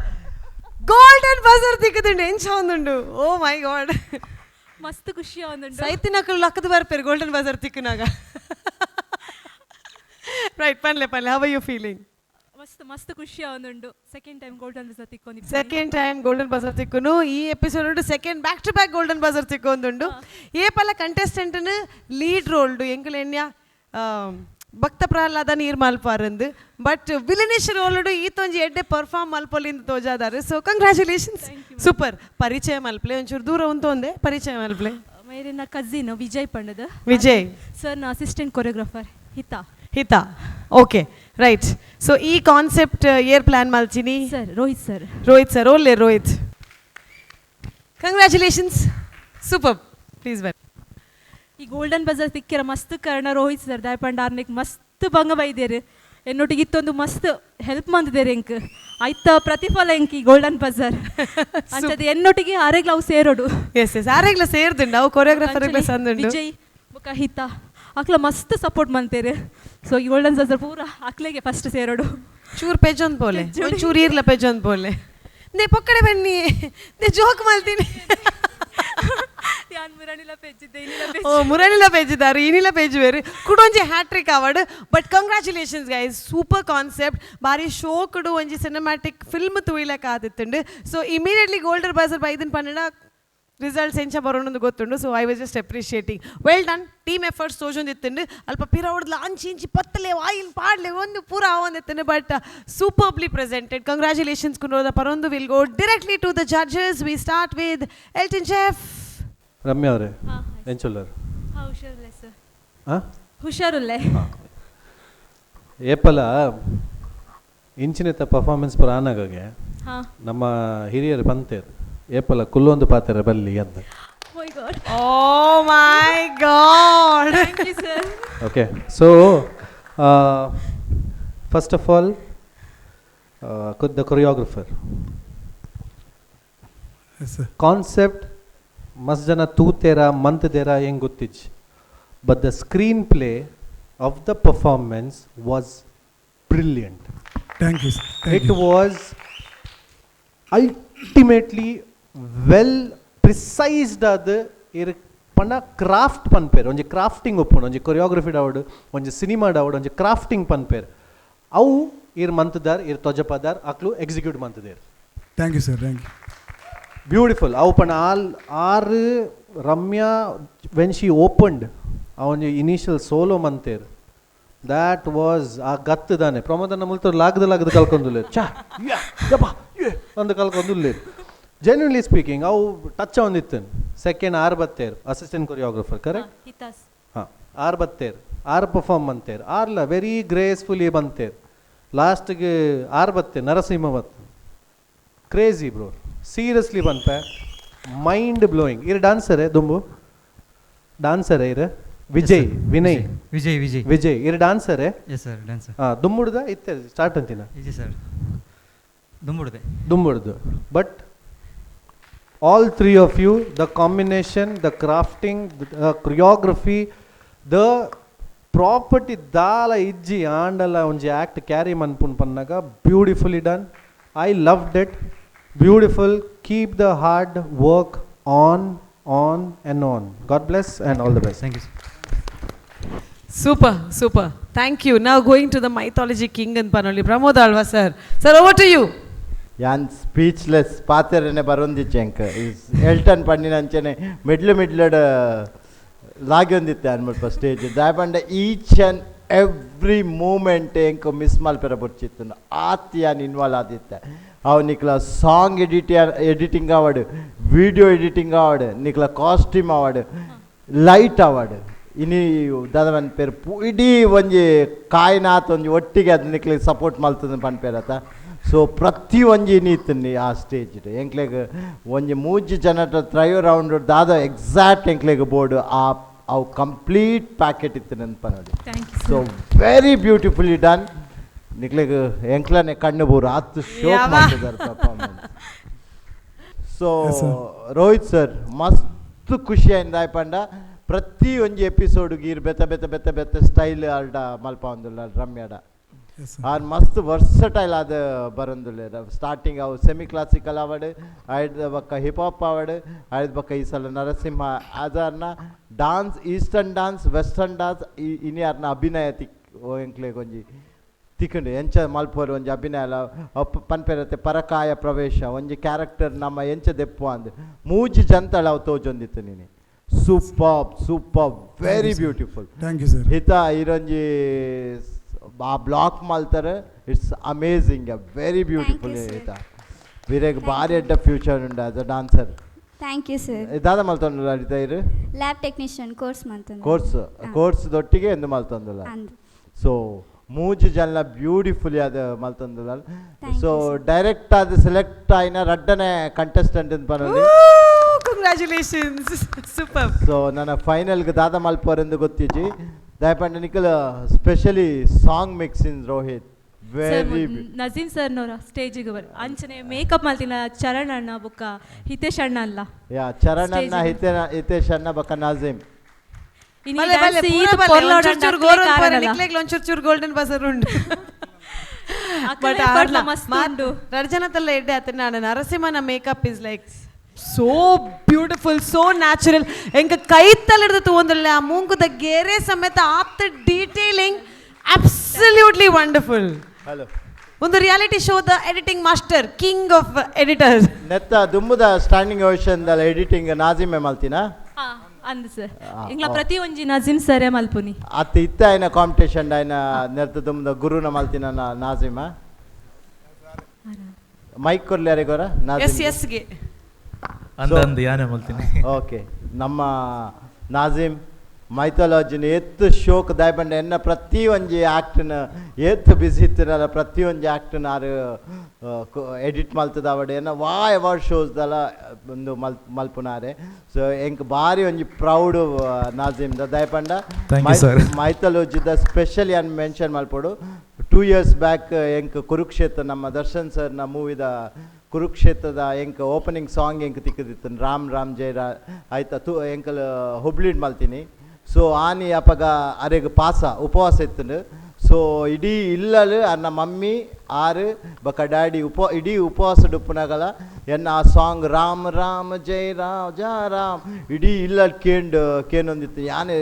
Golden buzzer ತಿಕ್ಕದುಂಡು ಎಂಚ ಒಂದುಂಡು. ಓ ಮೈ ಗಾಡ್, ಮಸ್ತ್ ಖುಷಿ ಆವೊಂದುಂಡು. ಸೈತಿನಕಲು ಲಕ್ಕದ ಬರ್ಪೇರು ಗೋಲ್ಡನ್ ಬಜರ್ ತಿಕ್ಕನಾಗ. ರೈಟ್, ಪನ್ಲೆ ಹೌ ಆರ್ ಯು ಫೀಲಿಂಗ್? ಮಸ್ತ್ ಖುಷಿ ಆವೊಂದುಂಡು. ಸೆಕೆಂಡ್ ಟೈಮ್ ಗೋಲ್ಡನ್ ಬಜರ್ ತಿಕ್ಕೊಂಡು. ಸೆಕೆಂಡ್ ಟೈಮ್ ಗೋಲ್ಡನ್ ಬಜರ್ ತಿಕ್ಕುನು. ಈ episode second back to back golden buzzer ತಿಕ್ಕೊಂದುಂಡು. ಏಪಲ ಕಂಟೆಸ್ಟೆಂಟ್ ಲೀಡ್ ರೋಲ್ಡು ಎಂಕಲ್ ಎಣ್ಣ ಭಕ್ತ ಪ್ರಹ್ಲಾದ ನೀರ್ ಮಲ್ಪಾರಂದು. ಬಟ್ ವಿಲನಿಶ್ ರೋಲ್ಡು ಈತೊಂಜಿ ಎಡ್ಡೆ ಪರ್ಫಾರ್ಮ್ ಮಲ್ಪೊಲಿಂದ ತೋಜಾದಾರು. So congratulations, super. ಪರಿಚಯ ಮಲ್ಪ್ಲೆ ಒಂಚೂರು ದೂರ ಉಂತೊಂದೆ ಪರಿಚಯ ಮಲ್ಪ್ಲೆ. ಮೇರಿನ ಕಸಿನ್ ವಿಜಯ್ ಪಂಡದ. ವಿಜಯ್ ಸರ್ ನ ಅಸಿಸ್ಟೆಂಟ್ ಕೊರಿಯೋಗ್ರಾಫರ್ ಹಿತಾ. Okay right. ಸೊ ಈ ಕಾನ್ಸೆಪ್ಟ್ ಏರ್ ಪ್ಲಾನ್ ಮಲ್ಚಿನಿ? ಸರ್ ರೋಹಿತ್ ಸರ್ ಒಳ್ಳೆ ರೋಹಿತ್. Congratulations, super. ಪ್ಲೀಸ್ ಬರ್. ಈ ಗೋಲ್ಡನ್ ಬಜಾರ್ ತಿಕ್ಕಿರ ಮಸ್ತ್ ಕಾರಣ ರೋಹಿತ್ ಸರ್ ದಾಯಪಂಡ ಆರ್ನಿಕ್ ಮಸ್ತ್ ಭಂಗ ಬೈದೇರು. ಎನ್ನೊಟ್ಟಿಗೆ ಇತ್ತೊಂದು ಮಸ್ತ್ ಹೆಲ್ಪ್ ಮಾಡಿದೇರು ಎಂಕ್ ಆಯ್ತ ಪ್ರತಿಫಲ ಎಂಕ್ ಈ ಗೋಲ್ಡನ್ ಬಜಾರ್ ಅಂಚದ ಎನ್ನೊಟ್ಟಿಗೆ ಆರೆಗ್ಲ ಅವು ಸೇರೋಡು. ಎಸ್ ಆರೆಗ್ಲ ಸೇರ್ದುಂಡು ಅವು ಕೊರಿಯೋಗ್ರಾಫರ್ ಸಂದುಂಡು. ವಿಜಯ್ ಬುಕ್ಕ ಹಿತಾ ಅಕ್ಲ ಮಸ್ತ್ ಸಪೋರ್ಟ್ ಮಾಡ್ತೇರು. ಸೊ ಈ ಗೋಲ್ಡನ್ ಬಜಾರ್ ಪೂರ ಅಕ್ಲೆಗೆ ಫಸ್ಟ್ ಸೇರೋಡು. ಚೂರು ಪೆಜೊಂದು ಪೋಲೆ ಚೂರು ಇರ್ಲ ಪೆಜೊಂದು ಪೋಲೆ ದೇ ಪೊಕ್ಕಡೆ ಬನ್ನಿ ದೇ ಜೋಕ್ ಮಲ್ತೀನಿ. ಮುರಣಿಲ ಪೇಜಿದ್ದಾರೆ ಇನಿಲ ಪೇಜ್ ಬೇರೆ ಕುಡೊಂಜಿ hattrick award. But congratulations guys, super concept. ಬಾರಿ ಶೋ ಕುಡು ಒಂಜಿ ಸಿನಿಮ್ಯಾಟಿಕ್ ಫಿಲ್ಮ್ ತುಯಿಲಕ್ಕೆ ಆದಿತ್ತುಂಡು. ಸೊ ಇಮಿಡಿಯೇಟ್ಲಿ ಗೋಲ್ಡನ್ ಬಜರ್ ಬೈದನ್ ಪನ್ನಡ ರಿಸಲ್ಟ್ಸ್ ಎಂಚ ಬರೋಣಂದು ಗೊತ್ತುಂಡು. So I was just appreciating. Well done. Team efforts ತೋಜೊಂದಿತ್ತುಂಡು. ಅಲ್ಪ ಪಿರ ಹೊಡೆದ್ಲ ಅಂಚಿ ಇಂಚಿ ಪತ್ತಲೆ ವಾಯಿಲ್ ಪಾಡ್ಲೆ ಒಂದು ಪೂರ ಆವೊಂದಿತ್ತುಂಡು. But superbly presented. ಕಂಗ್ರ್ಯಾಚುಲೇಷನ್ಸ್ ಕುಂಡ್ರೋದ ಪರೊಂದು. Will go directly to the judges. We start with Elton chef. Ramya ಅವರೇ ಎಂಚೊಲ್ಲರು? ಹುಷಾರುಲ್ಲೆ ಏಪಲ ಇಂಚಿನೆತ್ತ ಪರ್ಫಾರ್ಮೆನ್ಸ್ ಪುರ ಆನಾಗೆ ನಮ್ಮ ಹಿರಿಯರು ಬಂತೇರು ಏಪಲ ಕುಲ್ಲೊಂದು ಪಾತ್ರ ಬಲ್ಲಿ ಅಂತ. Oh my God. Thank you, sir. Okay, so first of all, the choreographer. Yes, sir. Concept must jana tera month dera eng gottij, but the screenplay of the performance was brilliant. Thank you, sir. It was ultimately well precised ಅದು ಇರ್ ಪಣ craft ಪನ್ಪೇರು ಒಂಜಿ crafting ಒಪ್ಪುಂಡು. ಒಂಜಿ choreography ಡಾವಡು ಒಂಜಿ cinema ಡಾವಡು ಒಂಜಿ crafting ಪನ್ಪೇರು ಅವು ಇರ್ ಮಂತದಾರ್ ಇರ್ ತೊಜಪದಾರ್ ಅಕ್ಲು ಎಕ್ಸಿಕ್ಯೂಟ್ ಮಂತದೇರು. Thank you sir, thank you. Beautiful. ಅವು ಪಣ ಆರು ರಮ್ಯಾ ವೆನ್ ಶಿ ಓಪನ್ಡ್ ಅವನ ಇನಿಷಿಯಲ್ ಸೋಲೋ ಮಂತೇರು ದ್ಯಾಟ್ ವಾಸ್ ಆ ಗತ್ತದಾನೆ ಪ್ರಮೋದನ ಮುಲ್ತರು ಲಾಗದ ಕಲ್ಕೊಂದುಲ್ಲೇರು ಚಾ ಅಂದು ಕಲ್ಕೊಂದುಲ್ಲೇರು. ಜೆನ್ಯೂನ್ಲಿ ಸ್ಪೀಕಿಂಗ್ ಅವು ಟಚ್ ಒಂದಿತ್ತು. ಸೆಕೆಂಡ್ ಆರು ಬತ್ತೇರು ಅಸಿಸ್ಟೆಂಟ್ ಕೊರಿಯೋಗ್ರಫರ್ ಕರೆಕ್ಟ್. ಹಾಂ ಆರು ಬತ್ತೇರು ಆರು ಪರ್ಫಾರ್ಮ್ ಬಂತೇರು ಆರ್ಲ ವೆರಿ ಗ್ರೇಸ್ಫುಲಿ ಬಂತೇರು. ಲಾಸ್ಟ್ಗೆ ಆರು ಬತ್ತೇರು ನರಸಿಂಹ ಬತ್ತು ಕ್ರೇಜಿ ಬ್ರೋ ಸೀರಿಯಸ್ಲಿ ಬಂತೆ ಮೈಂಡ್ ಬ್ಲೋಯಿಂಗ್. ಇರು ಡಾನ್ಸರೇ ದುಂಬು ಡಾನ್ಸರೇ ಇರು ವಿಜಯ್ ವಿಜಯ್ ಇರು ಡಾನ್ಸರೇ ಹಾಂ ದುಂಬುಡ್ದ ಇತ್ತೆ ಸ್ಟಾರ್ಟ್ ಅಂತೀನ ದುಂಬುಡ್ದು. But all three of you, the combination, the crafting, the choreography, the property dala ijji andala onji act carry manpun pannaga beautifully done. I loved it. Beautiful. Keep the hard work on and on. God bless and all the best. Thank you, sir. Super. Thank you. Now going to the mythology king and Panoli Pramod Alva sir. Sir, over to you. ಯಾನ್ speechless ಪಾತೆರನೆ ಬರೊಂದಿಚ್ಚೆ ಎಂಕ Elton ಪಂಡಿನಂಚನೆ ಮಿಡ್ಲಡ್ ಲಾಗಿ ಒಂದಿತ್ತೆ ಅನ್ಮಲ್ಪ stage ದಾಯಪಂಡ ಈಚ್ ಆ್ಯಂಡ್ ಎವ್ರಿ ಮೂಮೆಂಟ್ ಎಂಕ ಮಿಸ್ ಮಲ್ಪೆರ ಬುರ್ಚಿತ್ತು ಆತ್ ಯಾನ್ ಇನ್ವಾಲ್ವ್ ಆದಿತ್ತೆ. ಅವು ನಿಕ್ಲ song editing award, video editing award, ನಿಕ್ಲ ಕಾಸ್ಟ್ಯೂಮ್ ಅವಾರ್ಡ್, ಲೈಟ್ ಅವಾರ್ಡ್, ಇನಿ ದಾದವನ್ ಪೇರು ಇಡೀ ಒಂಜಿ ಕಾಯಿನಾತ್ ಒಂಜಿ ಒಟ್ಟಿಗೆ ಅದು ನಿಕ್ಲಿಗೆ ಸಪೋರ್ಟ್ ಮಲ್ತದ ಪನ್ಪೇರತ್ತ. ಸೊ ಪ್ರತಿ ಒಂಜಿ ನೀತನ್ನಿ ಆ ಸ್ಟೇಜ್ ಎಂಕ್ಲೆಗ್ ಒಂಜಿ ಮೂಜಿ ಜನ ತ್ರಯೋ ರೌಂಡ್ ದಾದ ಎಕ್ಸಾಕ್ಟ್ ಎಂಕ್ಲೆಗ್ ಬೋರ್ಡ್ ಅವು ಕಂಪ್ಲೀಟ್ ಪ್ಯಾಕೆಟ್ ಇತ್ತು ನೆನಪನೋಡಿ. So very beautifully done. ನಿಕ್ಲೆಗ್ ಎಂಕ್ಲನೆ ಕಣ್ಣು ಬೋರು ಹತ್ತು ಶೋ ಮಾಡಿದ್ದಾರೆ ಪರ್ಫಾರ್ಮೆನ್ಸ್. ಸೊ ರೋಹಿತ್ ಸರ್ ಮಸ್ತ್ ಖುಷಿಯಿಂದ ಆಯ್ಪಂಡ ಪ್ರತಿ ಒಂಜಿ ಎಪಿಸೋಡ್ಗೆ ಇರ್ ಬೆತ್ತ ಸ್ಟೈಲ್ ಆಲ್ಡ ಮಲ್ಪ ಒಂದುಲ್ಲ ರಮ್ಯಾಡ ಆರು ಮಸ್ತ್ ವರ್ಸಟೈಲ್ ಆದ ಬರಂದುಲ್ಲೆ ಸ್ಟಾರ್ಟಿಂಗ್ ಅವು ಸೆಮಿ ಕ್ಲಾಸಿಕಲ್ ಆವಡ್ ಆಯ್ದ ಬಕ್ಕ ಹಿಪ್ ಹಾಪ್ ಆವಡ್ ಆಯ್ದ ಬಕ್ಕ ಈ ಸಲ ನರಸಿಂಹ ಅದನ್ನ dance eastern dance western dance ಇನಿ ಅರ್ನ ಅಭಿನಯ ತಿಕ್ ಎಂಕ್ಲೆ ಕೊಂಜಿ ತಿಕ್ಕಂಡು ಎಂಚ ಮಲ್ಪೋರು ಒಂಜಿ ಅಭಿನಯ ಪನ್ಪೆರತ್ತೆ ಪರಕಾಯ ಪ್ರವೇಶ ಒಂಜಿ ಕ್ಯಾರೆಕ್ಟರ್ ನಮ್ಮ ಎಂಚ ದೆಪ್ಪು ಅಂದ್ ಮೂಜಿ ಜಂತಳ ಅವು ತೋಜೊಂದಿತ್ತು ನೀನು super very beautiful. Thank you sir. ಹಿತ ಇರೊಂಜಿ ಆ ಬ್ಲಾಕ್ ಮಲ್ತಾರೆ ಇಟ್ಸ್ ಅಮೇಝಿಂಗ್ ವೆರಿ ಬ್ಯೂಟಿಫುಲ್ ಹಿತ ವಿರೇಗ್ ಭಾರಿ ಎಡ್ಡ ಫ್ಯೂಚರ್ ಉಂಡು as a dancer. Thank you sir. ದಾದ ಮಲ್ತೊಂದು ಅಡಿತ ಇರು ಲ್ಯಾಬ್ ಟೆಕ್ನಿಷಿಯನ್ ಕೋರ್ಸ್ ಮಾಡ್ತಂದು ಕೋರ್ಸ್ ದೊಟ್ಟಿಗೆ ಎಂದು ಮಲ್ತೊಂದುಲ್ಲ. ಸೊ ಮೂಜಿ ಜನ ಬ್ಯೂಟಿಫುಲಿ ಅದು ಮಲ್ತೊಂದುಲ್ಲ. ಸೊ ಡೈರೆಕ್ಟ್ ಅದು ಸೆಲೆಕ್ಟ್ ಆಯ್ನ ರಡ್ಡನೆ ಕಂಟೆಸ್ಟೆಂಟ್ ಅಂತ ಬರೋದು. Congratulations super. ಸೊ ನನ್ನ ಫೈನಲ್ಗೆ ದಾದ ಮಲ್ಪೋರೆಂದು ಗೊತ್ತಿಜ್ಜಿ ದಯಪಂಡ Nikhil specially song mixing Rohit very Nazeem ಸರ್ನವರ ಸ್ಟೇಜಿಗೆ ಬರ್ ಅಂಚನೆ ಮೇಕಪ್ ಮಾಡ್ತೀನಿ ಚರಣ್ ಅಣ್ಣ ಬೊಕ್ಕ ಹಿತೇಶ್ ಅಣ್ಣ ಅಲ್ಲ ಯಾ ಚರಣ್ ಅಣ್ಣ ಹಿತೇಶ್ ಅಣ್ಣ ಬೊಕ್ಕ ನಜೀಮ್ ಒಂಚೂರು ಗೋಲ್ಡನ್ ಬಜರ್ ಉಂಡು. ರಜನತಲ್ಲ ಎಡ್ಡೆ ಆತ ನಾನು ನರಸಿಂಹನ makeup is like so beautiful so natural ಎಂಕ ಕೈತಲ್ಲಿ ಹಿಡಿದು ತಗೊಂಡ್ರಲ್ಲ ಆ ಮೂಂಗುದ ಗೆರೆ ಸಮೇತ ಆಪ್ತ ಡೀಟೇಲಿಂಗ್ ಅಬ್ಸಲ್ಯೂಟ್ಲಿ ವಂಡರ್ಫುಲ್. ಒಂದು ರಿಯಾಲಿಟಿ ಶೋದ editing master king of editors ನೆತ್ತ ದುಮ್ಮದ ಸ್ಟ್ಯಾಂಡಿಂಗ್ ಓಷನ್ ದ ಎಡಿಟಿಂಗ್ ನಾಜಿಮೆ ಮಲ್ತಿನಾ ಅಂದ್ ಸರ್ ಇಂಗ್ಲ ಪ್ರತಿ ಒಂಜಿ ನಜೀಮ್ ಸರ್ ಮಲ್ಪುನಿ ಅತ್ತ ಇತ್ತ ಐನ ಕಾಂಪಿಟೇಷನ್ ಐನ ನೆತ್ತ ದುಮ್ಮದ ಗುರುನ ಮಲ್ತಿನ ನಾಜಿಮ ಮೈಕ್ ಕೊರ್ಲಿ ಯಾರಿಗೋರ ಎಸ್ ಗೆ ಅಂದಂದು ಯಾನೇ ಮಲ್ತೀನಿ. ಓಕೆ ನಮ್ಮ ನಾಜಿಮ್ ಮೈಥಾಲಜಿನ ಎತ್ತು ಶೋಕ್ ದಾಯ್ಬಂಡ ಎನ್ನ ಪ್ರತಿ ಒಂಜಿ ಆ್ಯಕ್ಟ್ನ ಎತ್ತು ಬಿಸಿ ಇತ್ತಿರಲ್ಲ ಪ್ರತಿ ಒಂಜಿ ಆ್ಯಕ್ಟ್ನ ಆರು ಎಡಿಟ್ ಮಲ್ತದ ಅವಡೆ ಎನ್ನ ಅವಾರ್ಡ್ ಶೋಸ್ದಲ್ಲ ಒಂದು ಮಲ್ಪುನಾರೆ. ಸೊ ಎಂಕ್ ಭಾರಿ ಒಂಜಿ ಪ್ರೌಡ್ ನಾಜಿಮ್ದ ದಾಯ್ಪಂಡ ಮೈಥಾಲಜಿದ ಸ್ಪೆಷಲಿ ಅನ್ ಮೆನ್ಷನ್ ಮಲ್ಪೋಡು 2 years ಬ್ಯಾಕ್ ಎಂಕ್ ಕುರುಕ್ಷೇತ್ರ ನಮ್ಮ ದರ್ಶನ್ ಸರ್ನ ಮೂವಿದ ಕುರುಕ್ಷೇತ್ರದ ಎಂಕ ಓಪನಿಂಗ್ ಸಾಂಗ್ ಎಂಕ್ ತಿಕ್ಕದಿತ್ತು ರಾಮ್ ರಾಮ್ ಜೈ ಆಯ್ತಾ ಎಂಕಲ್ ಹುಬ್ಳಿಡ್ ಮಲ್ತೀನಿ. ಸೊ ಆನಿ ಅಪಗ ಅರೆಗ್ ಪಾಸ ಉಪವಾಸ ಇತ್ತು. ಸೊ ಇಡೀ ಇಲ್ಲಲು ಅನ್ನ ಮಮ್ಮಿ ಆರು ಬಕ ಡ್ಯಾಡಿ ಇಡೀ ಉಪವಾಸ ಡುಪ್ಪುನಗಲ ಎನ್ನ ಆ ಸಾಂಗ್ ರಾಮ್ ರಾಮ್ ಜೈ ರಾಮ್ ಇಡೀ ಇಲ್ಲ ಕೇನೊಂದಿತ್ತು ಯಾನೇ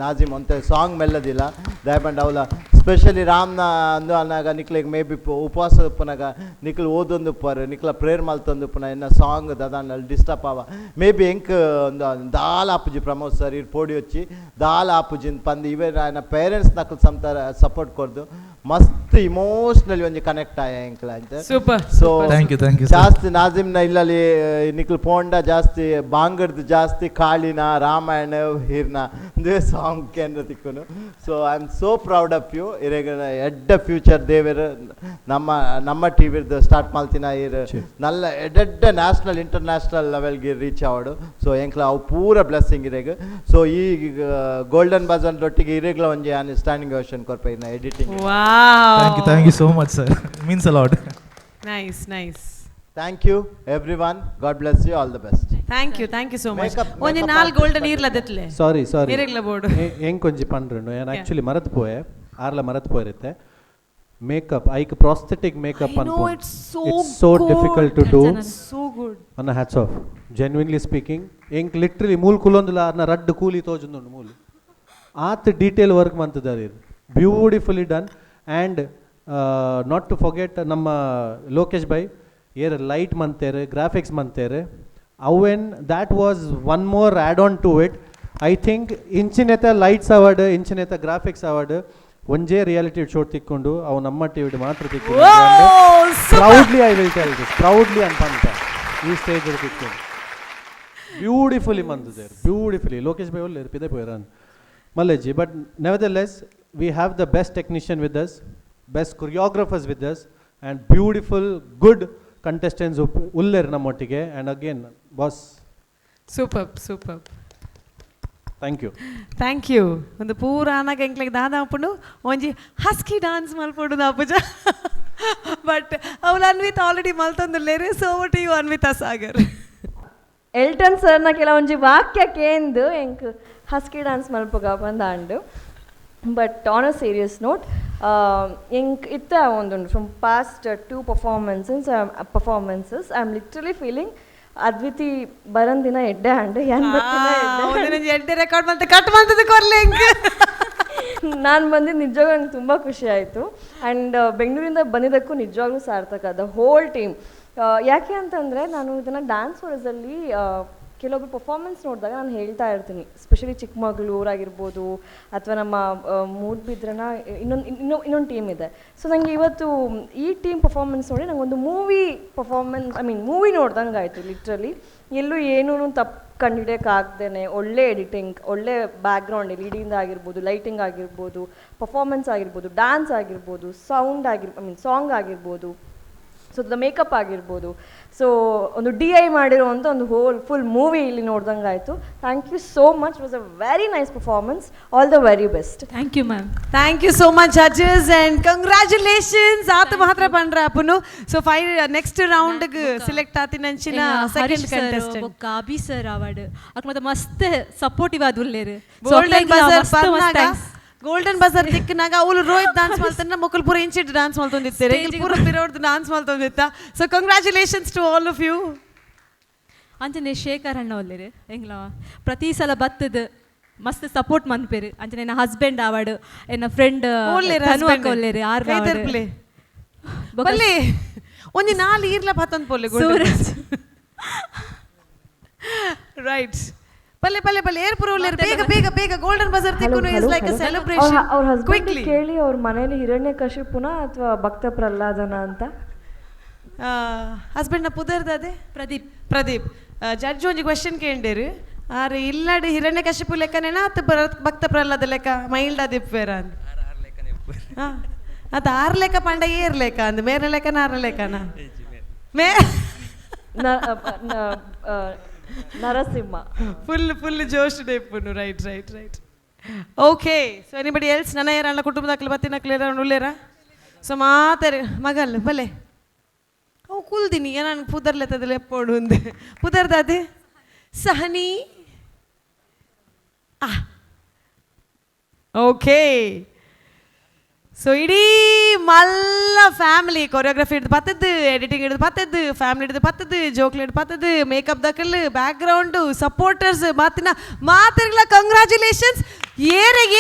ನಾಜಿಮ್ ಅಂತ ಸಾಂಗ್ ಮೆಲ್ಲದಿಲ್ಲ ದಯಪಂಡ ಅವಲ ಸ್ಪೆಷಲಿ ರಾಮ್ನ ಅಂದು ಅನ್ನಾಗ ನಿಕ್ಲಿಗೆ ಮೇ ಬಿ ಉಪವಾಸ ಉಪ್ಪನಾಗ ನಿಕ್ಲು ಓದೊಂದು ಉಪ್ಪರು ನಿಕ್ಲ ಪ್ರೇಯರ್ ಮಲ್ತೊಂದು ಉಪ್ಪನ ಎನ್ನ ಸಾಂಗ್ ದದಾನಲ್ಲಿ ಡಿಸ್ಟರ್ಬ್ ಆವ ಮೇ ಬಿ ಎಂಕ್ ಒಂದು ದಾಲ್ ಆಪುಜಿ ಪ್ರಮೋದ್ ಸರ್ ಇರ್ ಪೋಡಿ వచ్చి ದಾಲ್ ಆಪುಜಿನ್ ಪಂದು ಇವೇ ನನ್ನ ಪೇರೆಂಟ್ಸ್ ನಕಲ್ ಸಂತಾರ ಸಪೋರ್ಟ್ ಕೊರ್ದು ಮಸ್ತ್ ಇಮೋಷನಲಿ ಒಂಜಿ ಕನೆಕ್ಟ್ ಆಯ ಎಂಕ್ಲ ಅಂತ. ಸೊ ಜಾಸ್ತಿ ನಾಜಿಮ್ನ ಇಲ್ಲಲ್ಲಿ ನಿಕ್ಲು ಪೋಂಡ ಜಾಸ್ತಿ ಬಾಂಗಡ್ದು ಜಾಸ್ತಿ ಕಾಳಿನ ರಾಮಾಯಣ ಹೀರ್ನ ದೇ ಸಾಂಗ್ ಕೇಂದ್ರ ತಿಕ್ಕುನು. So I am so proud of you. ಇರೇಗ ಎಡ್ಡ ಫ್ಯೂಚರ್ ದೇವರು ನಮ್ಮ ಟಿವಿದು ಸ್ಟಾರ್ಟ್ ಮಾಡ್ತೀನ ಇರು ನಲ್ಲ ಎಡ್ಡ ನ್ಯಾಷನಲ್ ಇಂಟರ್ನ್ಯಾಷನಲ್ ಲೆವೆಲ್ಗೆ ರೀಚ್ ಆವಡು. ಸೊ ಎಂಕ್ಲ ಅವು ಪೂರ ಬ್ಲೆಸ್ಸಿಂಗ್ ಇರೇಗ. ಸೊ ಈ ಗೋಲ್ಡನ್ ಬಜನ್ ಒಟ್ಟಿಗೆ ಇರೇಗ್ಲ ಒಂಜಿ ಸ್ಟ್ಯಾಂಡಿಂಗ್ ಓಷನ್ ಕೊರ್ಪ ಇನ್ನ editing. Thank you so much sir. Means a lot. Nice. Thank you everyone. God bless you. All the best. Thank you so much. ಒಂಜಿ 4 ಗೋಲ್ಡನ್ ಇರ್ಲದೆತ್ಲೆ ಸಾರಿ ಇರೇಗ್ಲ ಬೋರ್ಡ್ ಹೆಂಗ್ ಕೊಂಜಿ ಪಂಡ್ರನು ನಾನು ಆಕ್ಚುಲಿ ಮರತು ಪೋಯೆ ಆರ್ಲ ಮರತು ಪೋಯಿರುತ್ತೆ ಮೇಕಪ್ ಐಕ್ ಪ್ರಾಸ್ಥೆಟಿಕ್ ಮೇಕಪ್ ಅನ್ಕೋ it's so difficult to do. so good ಅನ್ನ hats off genuinely speaking ಎಂಕ್ ಲಿಟರಲಿ ಮೂಲ್ ಕುಲೊಂದುಲ ಅರ್ನ ರಡ್ಡು ಕೂಲಿ ತೋಜುಂದುಂಡು ಮೂಲು ಆತ್ ಡೀಟೇಲ್ ವರ್ಕ್ ಮಂತದಾರಿ beautifully done. And not to forget ನಮ್ಮ ಲೋಕೇಶ್ ಬೈ ಏರ್ ಲೈಟ್ ಮಂತೇರೆ ಗ್ರಾಫಿಕ್ಸ್ ಮಂತೇರೆ ಅವೆನ್ that was one more add on to it. I think ಇಂಚಿನೇತ ಲೈಟ್ಸ್ ಅವಾರ್ಡ್ ಇಂಚಿನೇತ ಗ್ರಾಫಿಕ್ಸ್ ಅವಾರ್ಡ್ ಒಂಜೇ ರಿಯಾಲಿಟಿ ಶೋ ತಿಕ್ಕೊಂಡು ಅವು ನಮ್ಮ ಟಿವಿ ಮಾತ್ರ ತಿಕ್ಕೊಂಡು proudly I will tell this proudly ಅನ್ಪಂತ ಈ ಸ್ಟೇಜ್ ತಿಕ್ಕೊಂಡು ಬ್ಯೂಟಿಫುಲಿ ಮಂದಿದ್ದಾರೆ ಬ್ಯೂಟಿಫುಲಿ ಲೋಕೇಶ್ ಬೈ ಒಳ್ಳೆ ಪಿದೆ ಪೋಯ್ರಾನ್ ಮಲ್ಲೇಜಿ. But nevertheless we have the best technician with us, best choreographers with us, and beautiful good contestants uller nammottige. And again boss superb thank you ಒಂದು ಪೂರ ಆನಾಗ ಎಂಕ್ಲೆಗ್ ದಾದ ಅಪ್ಪುಂಡು ಒಂಜಿ ಹಸ್ಕಿ ಡಾನ್ಸ್ ಮಲ್ಪೊಡು ಅಪ್ಪುಜ ಬಟ್ ಅವಳು ಅನ್ವಿತ್ ಆಲ್ರೆಡಿ ಮಲ್ತೊಂದುಲ್ಲೇರು. So over to you Anvitha Sagar. Elton ಸರ್ನ ಕೆಲವೊಂಜಿ ವಾಕ್ಯ ಕೇಂದು ಎಂಕ್ ಹಸ್ಕಿ ಡಾನ್ಸ್ ಮಲ್ಪಗ ಬಂದಾಂಡು. But on a serious note, ಇಂಕ್ ಇತ್ತ ಒಂದು from past 2 performances I am literally feeling ಅದ್ವಿತಿ ಬರಂದಿನ ಎಡ್ಡೆ ಹಂಡೆ ಎಡ್ಡೆ ರೆಕಾರ್ಡ್ ಮತ್ತೆ ಕಟ್ ಮಾಡ್ತದೆ ಕೊರ್ಲೆ ನಾನು ಬಂದಿದ್ದು ನಿಜವಾಗ್ಲೂ ನಂಗೆ ತುಂಬ ಖುಷಿ ಆಯಿತು ಆ್ಯಂಡ್ ಬೆಂಗಳೂರಿಂದ ಬಂದಿದ್ದಕ್ಕೂ ನಿಜವಾಗ್ಲೂ ಸಾರ್ಥಕ ದ ಹೋಲ್ ಟೀಮ್. ಯಾಕೆ ಅಂತಂದರೆ ನಾನು ಇದನ್ನು ಡ್ಯಾನ್ಸ್ ವರ್ಸಲ್ಲಿ ಕೆಲವೊಬ್ರು ಪರ್ಫಾರ್ಮೆನ್ಸ್ ನೋಡಿದಾಗ ನಾನು ಹೇಳ್ತಾ ಇರ್ತೀನಿ, ಸ್ಪೆಷಲಿ ಚಿಕ್ಕಮಗಳೂರಾಗಿರ್ಬೋದು ಅಥವಾ ನಮ್ಮ ಮೂಡ್ಬಿದ್ರನ ಇನ್ನೊಂದು ಟೀಮ್ ಇದೆ. ಸೊ ನನಗೆ ಇವತ್ತು ಈ ಟೀಮ್ ಪರ್ಫಾರ್ಮೆನ್ಸ್ ನೋಡಿ ನಂಗೊಂದು ಮೂವಿ ನೋಡ್ದಂಗೆ ಆಯಿತು. ಲಿಟ್ರಲಿ ಎಲ್ಲೂ ಏನೂ ತಪ್ಪು ಕಂಡುಹಿಡಿಯೋಕ್ಕಾಗ್ದೇ ಒಳ್ಳೆ ಎಡಿಟಿಂಗ್, ಒಳ್ಳೆ ಬ್ಯಾಕ್ಗ್ರೌಂಡ್ ಲೀಡಿಂಗ್ ಆಗಿರ್ಬೋದು, ಲೈಟಿಂಗ್ ಆಗಿರ್ಬೋದು, ಪರ್ಫಾರ್ಮೆನ್ಸ್ ಆಗಿರ್ಬೋದು, ಡ್ಯಾನ್ಸ್ ಆಗಿರ್ಬೋದು, ಸಾಂಗ್ ಆಗಿರ್ಬೋದು, ಸೊ ದ ಮೇಕಪ್ ಆಗಿರ್ಬೋದು. ಸೊ ಒಂದು DI ಮಾಡಿರುವಂಥ ಒಂದು ಫುಲ್ ಮೂವಿ ಇಲ್ಲಿ ನೋಡ್ದಂಗೆ ಆಯಿತು. Thank you so much. It was a very nice performance. All the very best. Thank you ma'am. Thank you so much judges and congratulations. ಆತ ಮಾತ್ರ ಪಂಡ್ರ ಅಪ್ಪನು. ಸೊ ನೆಕ್ಸ್ಟ್ ರೌಂಡ್ಗೆ ಸಿಲೆಕ್ಟ್ ಆತಿನಂಚಿನ second contestant Abhi sir award ಅಕ್ ಮತ್ತೆ ಮಸ್ತ್ supportive ಆದುಲ್ಲೇರು. Golden Bazaar ದಿಕ್ಕಿನಾಗ ಅವಳು ರೋಹಿತ್ ಡಾನ್ಸ್ ಮಾಡ್ತಾನೆ, ಮುಕುಲ್ ಪೂರ ಇಂಚಿಟ್ ಡಾನ್ಸ್ ಮಾಡ್ತೊಂದಿರ್ತಾರೆ, ಪೂರ ಪಿರೋಡ್ದು ಡಾನ್ಸ್ ಮಾಡ್ತೊಂದಿತ್ತ. So congratulations to all of you. ಅಂಚನೆ ಶೇಖರ್ ಅಣ್ಣ ಒಲ್ಲೇರು ಎಂಗ್ಲ ಪ್ರತಿ ಸಲ ಬತ್ತದ ಮಸ್ತ್ ಸಪೋರ್ಟ್ ಮನ್ಪೇರು. ಅಂಚನೆ ನನ್ನ ಹಸ್ಬೆಂಡ್ ಅವಾರ್ಡ್ ಎನ್ನ ಫ್ರೆಂಡ್ ಒಲ್ಲೇರು ಆರ್ ಬಲ್ಲಿ ಒಂಜಿ ನಾಲ್ ಈರ್ಲ ಪತ್ತೊಂದು ಪೋಲೆ ರೈಟ್. ಪಲ್ಲೆ ಏರ್ಪುರ ಬೇಗ ಗೋಲ್ಡನ್ ಬಜಾರ್ ತಿಕ್ಕುನು ಇಸ್ ಲೈಕ್ ಅ ಸೆಲೆಬ್ರೇಷನ್. ಅವ್ರ ಹಸ್ಬೆಂಡ್ ಕೇಳಿ ಅವ್ರ ಮನೇಲಿ ಹಿರಣ್ಯಕಶಿಪುನ ಅಥವಾ ಭಕ್ತ ಪ್ರಹ್ಲಾದನ ಅಂತ ಹಸ್ಬೆಂಡ್ ನ ಪುದರ್ದಾದೆ ಪ್ರದೀಪ್ ಜಡ್ಜ್ ಒಂಜಿ ಕ್ವೆಶ್ಚನ್ ಕೇಂಡೇರು ಆರೆ ಇಲ್ಲಡ್ ಹಿರಣ್ಯಕಶಿಪು ಲೆಕ್ಕನೇನಾ ಅತ್ತ ಭಕ್ತ ಪ್ರಹ್ಲಾದ ಲೆಕ್ಕ ಮೈಲ್ಡ್ ದಿಪ್ಪೇರ ಅಂತ ಅತ್ತ 6 ಲೆಕ್ಕ ಪಂಡ 7 ಲೆಕ್ಕ ಅಂದ್ ಮೇರೆ ಲೆಕ್ಕನ 6 ಲೆಕ್ಕನ ನರಸಿಂಹ ಫುಲ್ ಜೋಶ್ ಡೇಪುನು. Right. Okay, so anybody else ನನ್ನ ಯಾರಣ್ಣ ಕುಟುಂಬದಾಕ್ಲೆ ಬತ್ತಿನಕ್ಲೇರ ಉಳ್ಳೇರ? ಸೊ ಮಾತಾರಿ ಮಗಲ್ ಬಲೆ ಅವು ಕುಲ್ದಿನಿ ನನಗೆ ಪುದರ್ಲೆತ್ತದಲ್ಲ ಎಪ್ಪೋಡು ಅಂದೆ ಪುದರ್ದಾದೆ ಸಹನಿ. ಓಕೆ, ಸೊ ಇಡೀ ಮಲ್ಲ ಫ್ಯಾಮಿಲಿ ಕೊರಿಯೋಗ್ರಫಿ ಹಿಡಿದು ಪತ್ತದ್ದು, ಎಡಿಟಿಂಗ್ ಹಿಡಿದು ಪತ್ತದ್ದು, ಫ್ಯಾಮಿಲಿ ಹಿಡಿದು ಪತ್ತದ್ದು, ಜೋಕ್ಲಿ ಹಿಡಿದು ಪತ್ತದ್ದು, ಮೇಕಪ್ ದಕ್ಕಲ್, ಬ್ಯಾಕ್ಗ್ರೌಂಡು, ಸಪೋರ್ಟರ್ಸ್ ಮಾತಿರ್ಲ ಕಂಗ್ರ್ಯಾಚುಲೇಷನ್ಸ್.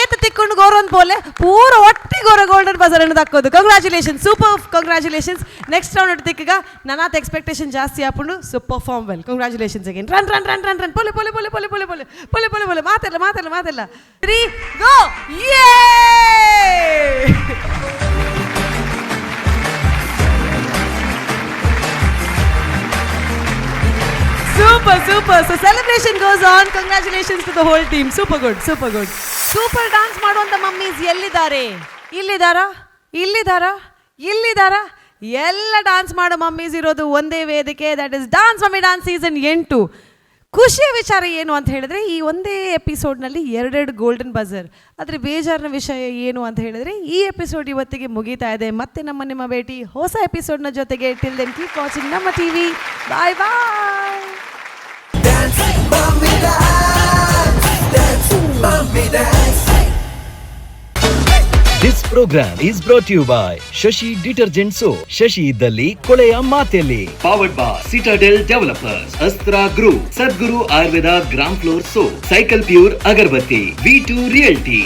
ಏತ ತಿಕ್ಕೊಂಡು ಗೌರವ ಪೋಲೆ ಪೂರ ಒಟ್ಟಿಗೆ ಗೌರವ ಗೋಲ್ಡನ್ ಬಜಾರ್ ಅನ್ನು ದಕ್ಕೋದು. Congratulations, super congratulations. Next round ತಿಕ್ಕಗ ನನ್ನಾತ ಎಕ್ಸ್ಪೆಕ್ಟೇಷನ್ ಜಾಸ್ತಿ ಆಪುಂಡು. So perform well, congratulations again. ರನ್ ಪೊಲೆ ಮಾತೆಲ್ಲ 3 ಗೋ. ಯೇ Super. So celebration goes on. Congratulations to the whole team. Super good. Super dance ಮಾಡುವಂತ ಮಮ್ಮೀಸ್ ಇಲ್ಲಿದಾರಾ? ಎಲ್ಲ ಡಾನ್ಸ್ ಮಾಡೋ ಮಮ್ಮೀಸ್ ಇರೋದು ಒಂದೇ ವೇದಿಕೆ, that is dance mummy dance season 8. ಖುಷಿಯ ವಿಚಾರ ಏನು ಅಂತ ಹೇಳಿದ್ರೆ ಈ ಒಂದೇ ಎಪಿಸೋಡ್ನಲ್ಲಿ 2 ಗೋಲ್ಡನ್ ಬಜರ್. ಆದರೆ ಬೇಜಾರಿನ ವಿಷಯ ಏನು ಅಂತ ಹೇಳಿದ್ರೆ ಈ ಎಪಿಸೋಡ್ ಇವತ್ತಿಗೆ ಮುಗೀತಾ ಇದೆ. ಮತ್ತೆ ನಿಮ್ಮ ಭೇಟಿ ಹೊಸ ಎಪಿಸೋಡ್ನ ಜೊತೆಗೆ. ಟಿಲ್ ದೆನ್ ಕೀಪ್ ವಾಚಿಂಗ್ ನಮ್ಮ TV. Bye. This program is brought to you by Shashi Detergent Soap. Shashi ಇದ್ದಲ್ಲಿ ಕೊಳೆಯ ಮಾತೆಲ್ಲಿ. Powered by Citadel Developers, Astra Group, Sadguru Ayurveda Gram Floor Soap, Cycle Pure Agarbatti, V2 Realty.